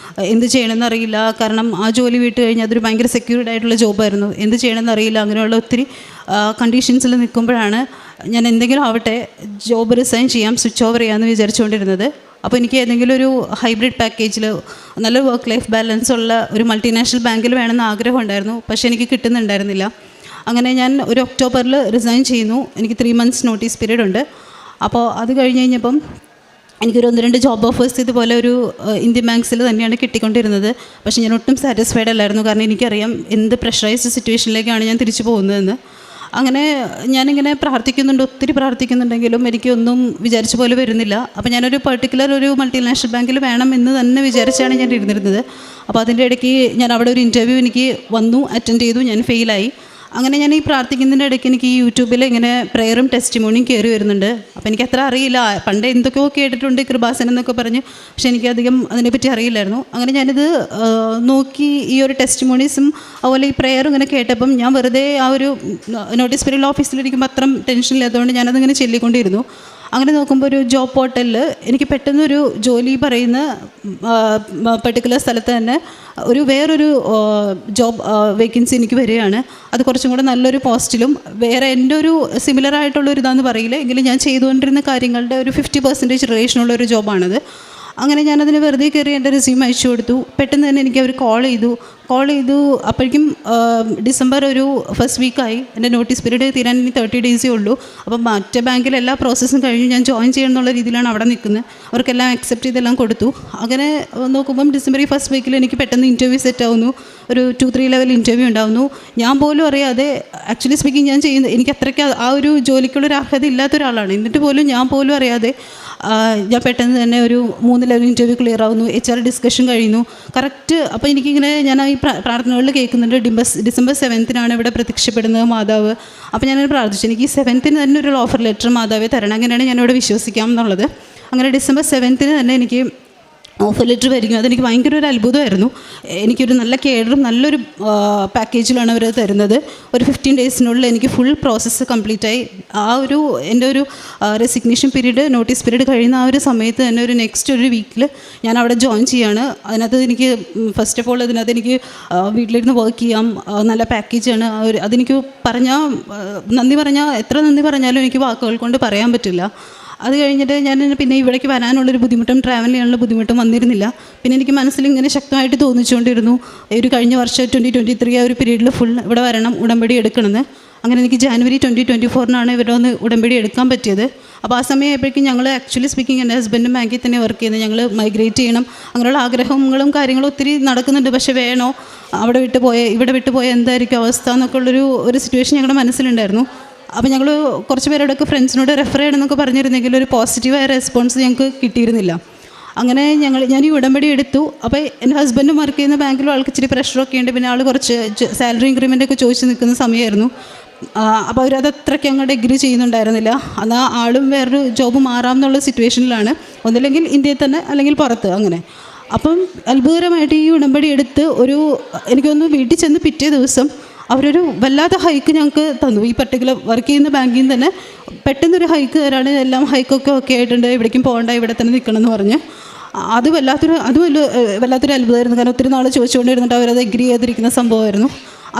എന്ത് ചെയ്യണമെന്ന് അറിയില്ല. കാരണം ആ ജോലി വിട്ട് കഴിഞ്ഞാൽ അതൊരു ഭയങ്കര സെക്യൂർഡ് ആയിട്ടുള്ള ജോബായിരുന്നു. എന്ത് ചെയ്യണമെന്ന് അറിയില്ല. അങ്ങനെയുള്ള ഒത്തിരി കണ്ടീഷൻസിൽ നിൽക്കുമ്പോഴാണ് ഞാൻ എന്തെങ്കിലും ആവട്ടെ ജോബ് റിസൈൻ ചെയ്യാം, സ്വിച്ച് ഓവർ ചെയ്യാമെന്ന് വിചാരിച്ചുകൊണ്ടിരുന്നത്. അപ്പോൾ എനിക്ക് ഏതെങ്കിലും ഒരു ഹൈബ്രിഡ് പാക്കേജിൽ നല്ല വർക്ക് ലൈഫ് ബാലൻസ് ഉള്ള ഒരു മൾട്ടിനാഷണൽ ബാങ്കിൽ വേണമെന്ന് ആഗ്രഹം ഉണ്ടായിരുന്നു. പക്ഷേ എനിക്ക് കിട്ടുന്നുണ്ടായിരുന്നില്ല. അങ്ങനെ ഞാൻ ഒരു ഒക്ടോബറിൽ റിസൈൻ ചെയ്യുന്നു. എനിക്ക് 3 months നോട്ടീസ് പീരീഡ് ഉണ്ട്. അപ്പോൾ അത് കഴിഞ്ഞ് കഴിഞ്ഞപ്പം എനിക്കൊരു 1-2 ജോബ് ഓഫേഴ്സ് ഇതുപോലെ ഒരു ഇന്ത്യൻ ബാങ്ക്സിൽ തന്നെയാണ് കിട്ടിക്കൊണ്ടിരുന്നത്. പക്ഷേ ഞാൻ ഒട്ടും സാറ്റിസ്ഫൈഡ് അല്ലായിരുന്നു. കാരണം എനിക്കറിയാം എന്ത് പ്രഷറൈസ്ഡ് സിറ്റുവേഷനിലേക്കാണ് ഞാൻ തിരിച്ചു പോകുന്നതെന്ന്. അങ്ങനെ ഞാനിങ്ങനെ ഒത്തിരി പ്രാർത്ഥിക്കുന്നുണ്ടെങ്കിലും എനിക്കൊന്നും വിചാരിച്ച പോലെ വരുന്നില്ല. അപ്പോൾ ഞാനൊരു പർട്ടിക്കുലർ ഒരു മൾട്ടിനാഷണൽ ബാങ്കിൽ വേണം എന്ന് തന്നെ വിചാരിച്ചാണ് ഞാൻ ഇരുന്നിരുന്നത്. അപ്പോൾ അതിൻ്റെ ഇടയ്ക്ക് ഞാൻ അവിടെ ഒരു ഇൻ്റർവ്യൂ എനിക്ക് വന്നു, അറ്റൻഡ് ചെയ്തു, ഞാൻ ഫെയിലായി. അങ്ങനെ ഞാൻ ഈ പ്രാർത്ഥിക്കുന്നതിൻ്റെ ഇടയ്ക്ക് എനിക്ക് ഈ യൂട്യൂബിൽ ഇങ്ങനെ പ്രെയറും ടെസ്റ്റിമോണിയും കയറി വരുന്നുണ്ട്. അപ്പോൾ എനിക്ക് അത്ര അറിയില്ല, പണ്ട് എന്തൊക്കെയോ കേട്ടിട്ടുണ്ട് കൃപാസനം എന്നൊക്കെ പറഞ്ഞു, പക്ഷെ എനിക്കധികം അതിനെപ്പറ്റി അറിയില്ലായിരുന്നു. അങ്ങനെ ഞാനിത് നോക്കി ഈ ഒരു ടെസ്റ്റിമോണീസും അതുപോലെ ഈ പ്രെയറും ഇങ്ങനെ കേട്ടപ്പം ഞാൻ വെറുതെ ആ ഒരു നോട്ടീസ് പീരീഡ് ഓഫീസിലിരിക്കുമ്പോൾ അത്ര ടെൻഷനില്ലാത്തതുകൊണ്ട് ഞാനതിങ്ങനെ ചൊല്ലിക്കൊണ്ടിരുന്നു. അങ്ങനെ നോക്കുമ്പോൾ ഒരു ജോബ് പോർട്ടലിൽ എനിക്ക് പെട്ടെന്നൊരു ജോലി പറയുന്ന പെർട്ടിക്കുലർ സ്ഥലത്ത് തന്നെ വേറൊരു ജോബ് വേക്കൻസി എനിക്ക് വരികയാണ്. അത് കുറച്ചും കൂടെ നല്ലൊരു പോസ്റ്റിലും വേറെ എൻ്റെ ഒരു സിമിലർ ആയിട്ടുള്ളൊരു ഇതാണെന്ന് പറയില്ല, എങ്കിലും ഞാൻ ചെയ്തുകൊണ്ടിരുന്ന കാര്യങ്ങളുടെ ഒരു 50% റിലേഷനുള്ളൊരു ജോബാണത്. അങ്ങനെ ഞാനതിന് വെറുതെ കയറി എൻ്റെ റെസ്യൂം അയച്ചു കൊടുത്തു. പെട്ടെന്ന് തന്നെ എനിക്ക് അവർ കോൾ ചെയ്തു. അപ്പോഴേക്കും ഡിസംബർ ഒരു ഫസ്റ്റ് വീക്കായി. എൻ്റെ നോട്ടീസ് പീരീഡ് തീരാൻ ഇനി 30 ഡേയ്സേ ഉള്ളൂ. അപ്പം മറ്റേ ബാങ്കിൽ എല്ലാ പ്രോസസ്സും കഴിഞ്ഞു ഞാൻ ജോയിൻ ചെയ്യണമെന്നുള്ള രീതിയിലാണ് അവിടെ നിൽക്കുന്നത്. അവർക്കെല്ലാം അക്സെപ്റ്റ് ചെയ്തെല്ലാം കൊടുത്തു. അങ്ങനെ നോക്കുമ്പം ഡിസംബർ ഫസ്റ്റ് വീക്കിൽ എനിക്ക് പെട്ടെന്ന് ഇൻ്റർവ്യൂ സെറ്റ് ആവുന്നു. ഒരു 2-3 ലെവൽ ഇൻ്റർവ്യൂ ഉണ്ടാവുന്നു. ഞാൻ പോലും അറിയാതെ, ആക്ച്വലി സ്പീക്കിംഗ് ഞാൻ ചെയ്യുന്നത് എനിക്ക് അത്രയ്ക്ക് ആ ഒരു ജോലിക്കുള്ളൊരു അർഹത ഇല്ലാത്തൊരാളാണ്. എന്നിട്ട് പോലും ഞാൻ പോലും അറിയാതെ ഞാൻ പെട്ടെന്ന് തന്നെ ഒരു 3 ലെവൽ ഇൻ്റർവ്യൂ ക്ലിയർ ആവുന്നു. HR ഡിസ്കഷൻ കഴിയുന്നു കറക്റ്റ്. അപ്പോൾ എനിക്കിങ്ങനെ ഞാൻ ഈ പ്രാർത്ഥനകളിൽ കേൾക്കുന്നുണ്ട് ഡിസംബർ 7-നാണ് ഇവിടെ പ്രത്യക്ഷപ്പെടുന്നത് മാതാവ്. അപ്പോൾ ഞാനത് പ്രാർത്ഥിച്ചു, എനിക്ക് ഈ 7-ന് തന്നെ ഒരു ഓഫർ ലെറ്റർ മാതാവെ തരണം, അങ്ങനെയാണ് ഞാനിവിടെ വിശ്വസിക്കാം എന്നുള്ളത്. അങ്ങനെ ഡിസംബർ 7-ന് തന്നെ എനിക്ക് ഓഫർ ലെറ്റർ വരികയും അതെനിക്ക് ഭയങ്കര ഒരു അത്ഭുതമായിരുന്നു. എനിക്കൊരു നല്ല കെയറും നല്ലൊരു പാക്കേജിലാണ് അവർ തരുന്നത്. ഒരു 15 ഡേയ്സിനുള്ളിൽ എനിക്ക് ഫുൾ പ്രോസസ്സ് കംപ്ലീറ്റായി. എൻ്റെ ഒരു റെസിഗ്നേഷൻ പീരീഡ്, നോട്ടീസ് പീരീഡ് കഴിയുന്ന ആ ഒരു സമയത്ത് തന്നെ ഒരു നെക്സ്റ്റ് ഒരു വീക്കിൽ ഞാൻ അവിടെ ജോയിൻ ചെയ്യാണ്. അതിനകത്ത് എനിക്ക് ഫസ്റ്റ് ഓഫ് ഓൾ അതിനകത്ത് എനിക്ക് വീട്ടിലിരുന്ന് വർക്ക് ചെയ്യാം, നല്ല പാക്കേജാണ്. അതെനിക്ക് എത്ര നന്ദി പറഞ്ഞാലും എനിക്ക് വാക്കുകൾ കൊണ്ട് പറയാൻ പറ്റില്ല. അത് കഴിഞ്ഞിട്ട് ഞാൻ പിന്നെ ഇവിടേക്ക് വരാനുള്ളൊരു ബുദ്ധിമുട്ടും ട്രാവൽ ചെയ്യാനുള്ള ബുദ്ധിമുട്ടും വന്നിരുന്നില്ല. പിന്നെ എനിക്ക് മനസ്സിൽ ഇങ്ങനെ ശക്തമായിട്ട് തോന്നിച്ചുകൊണ്ടിരുന്നു ഒരു കഴിഞ്ഞ വർഷം 2023 ആ ഒരു പീരീഡിൽ ഫുൾ ഇവിടെ വരണം, ഉടമ്പടി എടുക്കണമെന്ന്. അങ്ങനെ എനിക്ക് ജാനുവരി 2024 ഇവിടെ വന്ന് ഉടമ്പടി എടുക്കാൻ പറ്റിയത്. അപ്പോൾ ആ സമയമായപ്പോഴേക്കും ഞങ്ങൾ ആക്ച്വലി സ്പീക്കിംഗ് എൻ്റെ ഹസ്ബൻഡും ബാങ്കിൽ തന്നെ വർക്ക് ചെയ്യുന്നത്. ഞങ്ങൾ മൈഗ്രേറ്റ് ചെയ്യണം അങ്ങനെയുള്ള ആഗ്രഹങ്ങളും കാര്യങ്ങളും ഒത്തിരി നടക്കുന്നുണ്ട്. പക്ഷേ വേണോ, ഇവിടെ വിട്ടുപോയ എന്തായിരിക്കും അവസ്ഥ എന്നൊക്കെ ഒരു സിറ്റുവേഷൻ ഞങ്ങളുടെ മനസ്സിലുണ്ടായിരുന്നു. അപ്പോൾ ഞങ്ങൾ കുറച്ച് പേരോടൊക്കെ ഫ്രണ്ട്സിനോട് റെഫർ ചെയ്യണമെന്നൊക്കെ പറഞ്ഞിരുന്നെങ്കിൽ ഒരു പോസിറ്റീവായ റെസ്പോൺസ് ഞങ്ങൾക്ക് കിട്ടിയിരുന്നില്ല. അങ്ങനെ ഞാൻ ഈ ഉടമ്പടി എടുത്തു. അപ്പോൾ എൻ്റെ ഹസ്ബൻഡും വർക്ക് ചെയ്യുന്ന ബാങ്കിലും ആൾക്ക് ഇച്ചിരി പ്രഷറൊക്കെ ഉണ്ട്. പിന്നെ ആൾ കുറച്ച് സാലറി ഇൻക്രിമെൻ്റ് ഒക്കെ ചോദിച്ച് നിൽക്കുന്ന സമയമായിരുന്നു. അപ്പോൾ അവരത് അത്രയ്ക്ക് അങ്ങോട്ട് എഗ്രി ചെയ്യുന്നുണ്ടായിരുന്നില്ല. എന്നാൽ ആളും വേറൊരു ജോബ് മാറാം എന്നുള്ള സിറ്റുവേഷനിലാണ്, ഒന്നില്ലെങ്കിൽ ഇന്ത്യയിൽ തന്നെ അല്ലെങ്കിൽ പുറത്ത് അങ്ങനെ. അപ്പം അത്ഭുതകരമായിട്ട് ഈ ഉടമ്പടി എടുത്ത് എനിക്കൊന്ന് വീട്ടിൽ ചെന്ന് പിറ്റേ ദിവസം അവരൊരു വല്ലാത്ത ഹൈക്ക് ഞങ്ങൾക്ക് തന്നു. ഈ പർട്ടിക്കുലർ വർക്ക് ചെയ്യുന്ന ബാങ്കിൽ നിന്ന് തന്നെ പെട്ടെന്നൊരു ഹൈക്ക് തരാണ്. എല്ലാം ഹൈക്കൊക്കെ ആയിട്ടുണ്ട്, എവിടേക്കും പോകണ്ട, ഇവിടെ തന്നെ നിൽക്കണം എന്ന് പറഞ്ഞ്. അതും വല്ലാത്തൊരു അത്ഭുതമായിരുന്നു. കാരണം ഒത്തിരി നാൾ ചോദിച്ചുകൊണ്ടിരുന്നിട്ട് അവരത് എഗ്രി ചെയ്തിരിക്കുന്ന സംഭവമായിരുന്നു.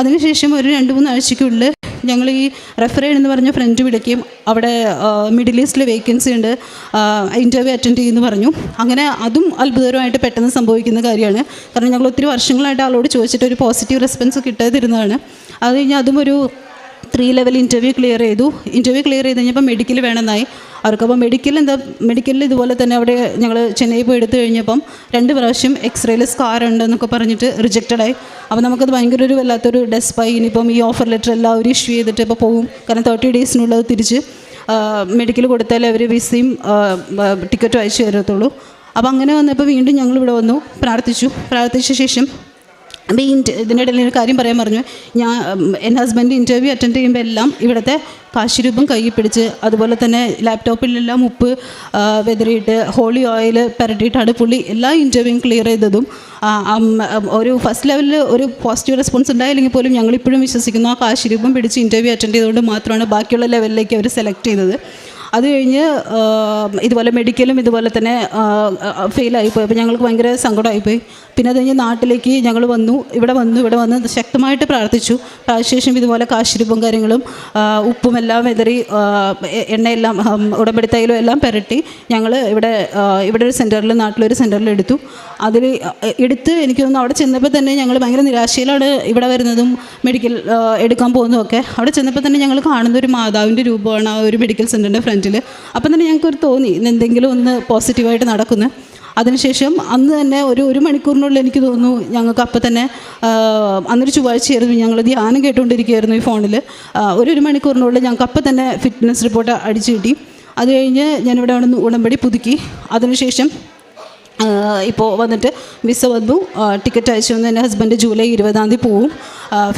അതിനുശേഷം ഒരു 2-3 ആഴ്ചയ്ക്കുള്ളിൽ ഞങ്ങൾ ഈ റെഫർ എന്ന് പറഞ്ഞ ഫ്രണ്ട് വിളിക്കുകയും അവിടെ മിഡിൽ ഈസ്റ്റിൽ വേക്കൻസി ഉണ്ട്, ഇൻ്റർവ്യൂ അറ്റൻഡ് ചെയ്യുമെന്ന് പറഞ്ഞു. അങ്ങനെ അതും അത്ഭുതകരമായിട്ട് പെട്ടെന്ന് സംഭവിക്കുന്ന കാര്യമാണ്. കാരണം ഞങ്ങൾ ഒത്തിരി വർഷങ്ങളായിട്ട് ആളോട് ചോദിച്ചിട്ട് ഒരു പോസിറ്റീവ് റെസ്പോൺസ് കിട്ടാതിരുന്നതാണ്. അത് കഴിഞ്ഞ് അതും ഒരു 3 ലെവൽ ഇൻ്റർവ്യൂ ക്ലിയർ ചെയ്തു കഴിഞ്ഞപ്പോൾ മെഡിക്കൽ വേണമെന്നായി അവർക്കപ്പോൾ മെഡിക്കലിൽ ഇതുപോലെ തന്നെ അവിടെ ഞങ്ങൾ ചെന്നൈ പോയി എടുത്തു കഴിഞ്ഞപ്പം 2 പ്രാവശ്യം എക്സ്റേയിൽ സ്കാർ ഉണ്ടെന്നൊക്കെ പറഞ്ഞിട്ട് റിജക്റ്റഡായി. അപ്പോൾ നമുക്കത് ഭയങ്കര ഒരു വല്ലാത്തൊരു ഡെസ്പായി. ഇനിയിപ്പം ഈ ഓഫർ ലെറ്റർ എല്ലാവരും ഇഷ്യൂ ചെയ്തിട്ട് ഇപ്പോൾ പോകും, കാരണം 30 ഡേയ്സിനുള്ളത് തിരിച്ച് മെഡിക്കൽ കൊടുത്താലേ അവർ വിസയും ടിക്കറ്റും അയച്ചു തരത്തുള്ളൂ. അപ്പോൾ അങ്ങനെ വന്നപ്പോൾ വീണ്ടും ഞങ്ങളിവിടെ വന്നു, പ്രാർത്ഥിച്ച ശേഷം അപ്പോൾ ഇതിൻ്റെ ഇടയിൽ ഒരു കാര്യം പറയാൻ പറഞ്ഞു. എൻ്റെ ഹസ്ബൻഡ് ഇൻ്റർവ്യൂ അറ്റൻഡ് ചെയ്യുമ്പോൾ എല്ലാം ഇവിടുത്തെ കാശിരൂപം കയ്യിൽ പിടിച്ച്, അതുപോലെ തന്നെ ലാപ്ടോപ്പിലെല്ലാം ഉപ്പ് വെതറിയിട്ട് ഹോളി ഓയിൽ പുരട്ടിയിട്ടാണ് പുള്ളി എല്ലാ ഇൻ്റർവ്യൂവും ക്ലിയർ ചെയ്തതും. ഒരു ഫസ്റ്റ് ലെവലിൽ ഒരു പോസിറ്റീവ് റെസ്പോൺസ് ഉണ്ടായില്ലെങ്കിൽ പോലും ഞങ്ങളിപ്പോഴും വിശ്വസിക്കുന്നു ആ കാശിരൂപം പിടിച്ച് ഇൻ്റർവ്യൂ അറ്റൻഡ് ചെയ്തുകൊണ്ട് മാത്രമാണ് ബാക്കിയുള്ള ലെവലിലേക്ക് അവർ സെലക്ട് ചെയ്തത്. അത് കഴിഞ്ഞ് ഇതുപോലെ മെഡിക്കലും ഇതുപോലെ തന്നെ ഫെയിലായിപ്പോയി. അപ്പോൾ ഞങ്ങൾക്ക് ഭയങ്കര സങ്കടമായിപ്പോയി. പിന്നെ അത് കഴിഞ്ഞ് നാട്ടിലേക്ക് ഞങ്ങൾ ഇവിടെ വന്ന് ശക്തമായിട്ട് പ്രാർത്ഥിച്ചു. ശേഷം ഇതുപോലെ കാശിരൂപം കാര്യങ്ങളും ഉപ്പും എല്ലാം വെതറി എണ്ണയെല്ലാം ഉടമ്പടി തൈലും എല്ലാം പുരട്ടി ഞങ്ങൾ ഇവിടെ ഒരു സെൻറ്ററിൽ, നാട്ടിലൊരു സെൻറ്ററിൽ എടുത്തു. എടുത്ത് എനിക്ക് തോന്നുന്നു അവിടെ ചെന്നപ്പോൾ തന്നെ ഞങ്ങൾ ഭയങ്കര നിരാശയിലാണ് ഇവിടെ വരുന്നതും മെഡിക്കൽ എടുക്കാൻ പോകുന്നതൊക്കെ. അവിടെ ചെന്നപ്പോൾ തന്നെ ഞങ്ങൾ കാണുന്ന ഒരു മാതാവിൻ്റെ രൂപമാണ് ആ ഒരു മെഡിക്കൽ സെൻറ്ററിൻ്റെ ഫ്രണ്ടിൽ. അപ്പം തന്നെ ഞങ്ങൾക്കൊരു തോന്നി എന്തെങ്കിലും ഒന്ന് പോസിറ്റീവായിട്ട് നടക്കുന്നു. അതിനുശേഷം അന്ന് തന്നെ ഒരു മണിക്കൂറിനുള്ളിൽ എനിക്ക് തോന്നുന്നു ഞങ്ങൾക്ക് അപ്പം തന്നെ, അന്നൊരു ചൊവ്വാഴ്ചയായിരുന്നു, ഞങ്ങൾ ധ്യാനം കേട്ടുകൊണ്ടിരിക്കുകയായിരുന്നു ഈ ഫോണിൽ. ഒരു മണിക്കൂറിനുള്ളിൽ ഞങ്ങൾക്ക് അപ്പം തന്നെ ഫിറ്റ്നസ് റിപ്പോർട്ട് അടിച്ചു കിട്ടി. അത് കഴിഞ്ഞ് ഞാനിവിടെ ഉടമ്പടി പുതുക്കി. അതിനുശേഷം ഇപ്പോൾ വന്നിട്ട് വിസ വന്നു, ടിക്കറ്റ് അയച്ചു വന്നു. എൻ്റെ ഹസ്ബൻഡ് ജൂലൈ 20 പോവും.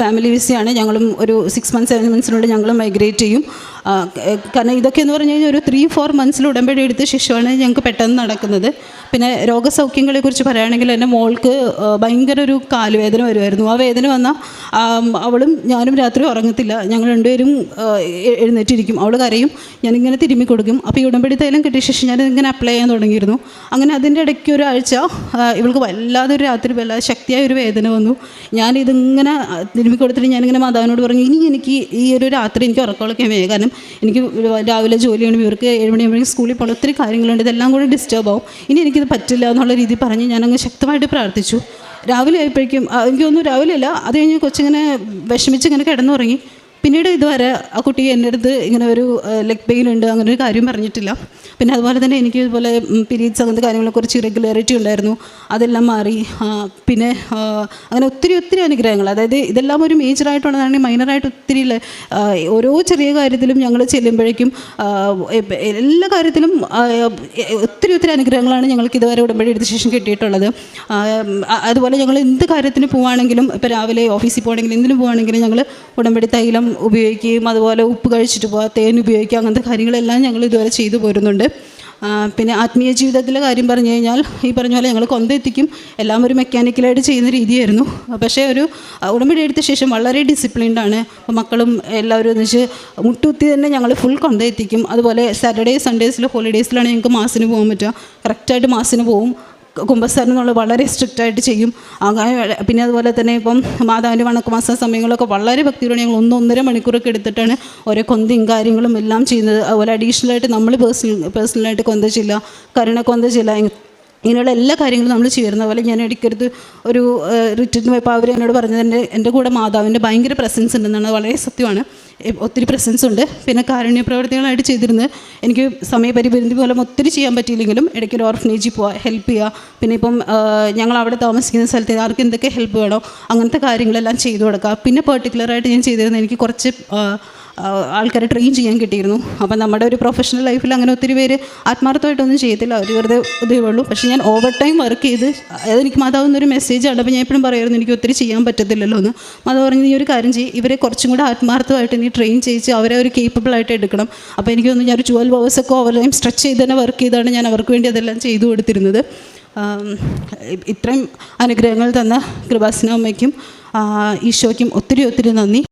ഫാമിലി വിസയാണ്. ഞങ്ങളും ഒരു 6 months 7 monthsനുള്ളിൽ ഞങ്ങളും മൈഗ്രേറ്റ് ചെയ്യും. കാരണം ഇതൊക്കെ എന്ന് പറഞ്ഞു കഴിഞ്ഞാൽ ഒരു 3-4 months ഉടമ്പടി എടുത്ത ശേഷമാണ് ഞങ്ങൾക്ക് പെട്ടെന്ന് നടക്കുന്നത്. പിന്നെ രോഗസൗഖ്യങ്ങളെക്കുറിച്ച് പറയുകയാണെങ്കിൽ എൻ്റെ മോൾക്ക് ഭയങ്കര ഒരു കാലുവേദന വരുമായിരുന്നു. ആ വേദന വന്നാൽ അവളും ഞാനും രാത്രി ഉറങ്ങത്തില്ല. ഞങ്ങൾ രണ്ടുപേരും എഴുന്നേറ്റിരിക്കും. അവൾ കരയും, ഞാനിങ്ങനെ തിരുമ്മി കൊടുക്കും. അപ്പോൾ ഈ ഉടമ്പടി തൈലം കിട്ടിയ ശേഷം ഞാനിങ്ങനെ അപ്ലൈ ചെയ്യാൻ തുടങ്ങിയിരുന്നു. അങ്ങനെ അതിൻ്റെ ഇടയ്ക്ക് ഒരാഴ്ച ഇവൾക്ക് വല്ലാതെ ഒരു രാത്രി വല്ലാതെ ശക്തിയായ ഒരു വേദന വന്നു. ഞാനിതിങ്ങനെ തിരുമ്മി കൊടുത്തിട്ട് ഞാനിങ്ങനെ മാതാവിനോട് പറഞ്ഞു, ഇനി എനിക്ക് ഈ ഒരു രാത്രി എനിക്ക് ഉറക്കമൊക്കെ വേ, കാരണം എനിക്ക് രാവിലെ ജോലിയാണ്, ഇവർക്ക് 7 മണിയാകുമ്പോഴേക്കും സ്കൂളിൽ പോകണം, ഒത്തിരി കാര്യങ്ങളുണ്ട്, ഇതെല്ലാം കൂടെ ഡിസ്റ്റർബ് ആവും, ഇനി എനിക്കിത് പറ്റില്ല എന്നുള്ള രീതിയിൽ പറഞ്ഞ് ഞാനങ്ങ് ശക്തമായിട്ട് പ്രാർത്ഥിച്ചു. രാവിലെ ആയപ്പോഴേക്കും എനിക്ക് തോന്നുന്നു രാവിലെയല്ല, അത് കഴിഞ്ഞ് കൊച്ചിങ്ങനെ വിഷമിച്ച് ഇങ്ങനെ കിടന്നുറങ്ങി. പിന്നീട് ഇതുവരെ ആ കുട്ടി എൻ്റെ അടുത്ത് ഇങ്ങനെ ഒരു ലെഗ് പെയിൻ ഉണ്ട് അങ്ങനെ ഒരു കാര്യം പറഞ്ഞിട്ടില്ല. പിന്നെ അതുപോലെ തന്നെ എനിക്ക് ഇതുപോലെ പീരീഡ്സ് അങ്ങനത്തെ കാര്യങ്ങളെക്കുറിച്ച് ഇറഗുലാരിറ്റി ഉണ്ടായിരുന്നു, അതെല്ലാം മാറി. പിന്നെ അങ്ങനെ ഒത്തിരി അനുഗ്രഹങ്ങൾ, അതായത് ഇതെല്ലാം ഒരു മേജറായിട്ടുള്ളതാണെങ്കിൽ മൈനറായിട്ട് ഒത്തിരി ഓരോ ചെറിയ കാര്യത്തിലും ഞങ്ങൾ ചെല്ലുമ്പോഴേക്കും എല്ലാ കാര്യത്തിലും ഒത്തിരി അനുഗ്രഹങ്ങളാണ് ഞങ്ങൾക്ക് ഇതുവരെ ഉടമ്പടി എടുത്ത ശേഷം കിട്ടിയിട്ടുള്ളത്. അതുപോലെ ഞങ്ങൾ എന്ത് കാര്യത്തിന് പോവുകയാണെങ്കിലും, ഇപ്പോൾ രാവിലെ ഓഫീസിൽ പോകണമെങ്കിലും എന്തിനു പോവുകയാണെങ്കിലും ഞങ്ങൾ ഉടമ്പടി തൈലം ഉപയോഗിക്കുകയും അതുപോലെ ഉപ്പ് കഴിച്ചിട്ട് പോവുക, തേൻ ഉപയോഗിക്കുക, അങ്ങനത്തെ കാര്യങ്ങളെല്ലാം ഞങ്ങൾ ഇതുവരെ ചെയ്തു പോരുന്നുണ്ട്. പിന്നെ ആത്മീയ ജീവിതത്തിലെ കാര്യം പറഞ്ഞു കഴിഞ്ഞാൽ ഈ പറഞ്ഞ പോലെ ഞങ്ങൾ കൊന്തെത്തിക്കും, എല്ലാം ഒരു മെക്കാനിക്കലായിട്ട് ചെയ്യുന്ന രീതിയായിരുന്നു. പക്ഷേ ഒരു ഉടമ്പടി എടുത്ത ശേഷം വളരെ ഡിസിപ്ലിൻഡാണ്. മക്കളും എല്ലാവരും വെച്ച് മുട്ടുകുത്തി തന്നെ ഞങ്ങൾ ഫുൾ കൊന്തെത്തിക്കും. അതുപോലെ സാറ്റർഡേ സൺഡേസിൽ ഹോളിഡേയ്സിലാണ് ഞങ്ങൾക്ക് മാസിന് പോകാൻ പറ്റുക, കറക്റ്റായിട്ട് മാസിന് പോവും. കുമ്പസാരം എന്നുള്ള വളരെ സ്ട്രിക്റ്റായിട്ട് ചെയ്യും. പിന്നെ അതുപോലെ തന്നെ ഇപ്പം മാതാവിൻ്റെ വണക്കമാസ സമയങ്ങളൊക്കെ വളരെ ഭക്തിയോടെ ഞങ്ങൾ 1-1.5 മണിക്കൂറൊക്കെ എടുത്തിട്ടാണ് ഓരോ കൊന്തയും കാര്യങ്ങളും എല്ലാം ചെയ്യുന്നത്. അതുപോലെ അഡീഷണലായിട്ട് നമ്മൾ പേഴ്സണലായിട്ട് കൊന്ത ചെയ്യില്ല, കരുണ കൊന്ത ചെയ്യില്ല, ഇങ്ങനെയുള്ള എല്ലാ കാര്യങ്ങളും നമ്മൾ ചെയ്യുന്നത്. അതുപോലെ ഞാൻ ഇടയ്ക്കടുത്ത് ഒരു റിട്രീറ്റിന് പോയപ്പോൾ അവർ എന്നോട് പറഞ്ഞത് എൻ്റെ കൂടെ മാതാവിൻ്റെ ഭയങ്കര പ്രസൻസ് ഉണ്ടെന്നാണ്. വളരെ സത്യമാണ്, ഒത്തിരി പ്രസൻസ് ഉണ്ട്. പിന്നെ കാരുണ്യ പ്രവർത്തികളായിട്ട് ചെയ്തിരുന്നത് എനിക്ക് സമയപരിമിതി മൂലം ഒത്തിരി ചെയ്യാൻ പറ്റിയില്ലെങ്കിലും ഇടയ്ക്ക് ഒരു ഓർഫനേജിൽ പോവുക, ഹെൽപ്പ് ചെയ്യുക. പിന്നെ ഇപ്പം ഞങ്ങൾ അവിടെ താമസിക്കുന്ന സ്ഥലത്ത് ആർക്ക് എന്തൊക്കെ ഹെൽപ്പ് വേണോ അങ്ങനത്തെ കാര്യങ്ങളെല്ലാം ചെയ്തു കൊടുക്കുക. പിന്നെ പെർട്ടിക്കുലറായിട്ട് ഞാൻ ചെയ്തിരുന്നത് എനിക്ക് കുറച്ച് ആൾക്കാരെ ട്രെയിൻ ചെയ്യാൻ കിട്ടിയിരുന്നു. അപ്പം നമ്മുടെ ഒരു പ്രൊഫഷണൽ ലൈഫിൽ അങ്ങനെ ഒത്തിരി പേര് ആത്മാർത്ഥമായിട്ടൊന്നും ചെയ്യത്തില്ല, അവർ വെറുതെ ഇതേ ഉള്ളൂ. പക്ഷേ ഞാൻ ഓവർ ടൈം വർക്ക് ചെയ്ത് അതെനിക്ക് മാതാവുന്നൊരു മെസ്സേജാണ്. അപ്പോൾ ഞാൻ എപ്പോഴും പറയുമായിരുന്നു എനിക്ക് ഒത്തിരി ചെയ്യാൻ പറ്റത്തില്ലല്ലോ എന്ന്. മാതാവ് പറഞ്ഞു, നീ ഒരു കാര്യം ചെയ്യും, ഇവരെ കുറച്ചും കൂടെ ആത്മാർത്ഥമായിട്ട് നീ ട്രെയിൻ ചെയ്യിച്ച് അവരെ ഒരു കേപ്പബിളായിട്ട് എടുക്കണം. അപ്പോൾ എനിക്ക് തോന്നുന്നു ഞാനൊരു 12 hours ഓവർ ടൈം സ്ട്രെച്ച് ചെയ്ത് തന്നെ വർക്ക് ചെയ്താണ് ഞാൻ അവർക്ക് വേണ്ടി അതെല്ലാം ചെയ്തു കൊടുത്തിരുന്നത്. ഇത്രയും അനുഗ്രഹങ്ങൾ തന്ന കൃപാസന അമ്മയ്ക്കും ഈശോയ്ക്കും ഒത്തിരി നന്ദി.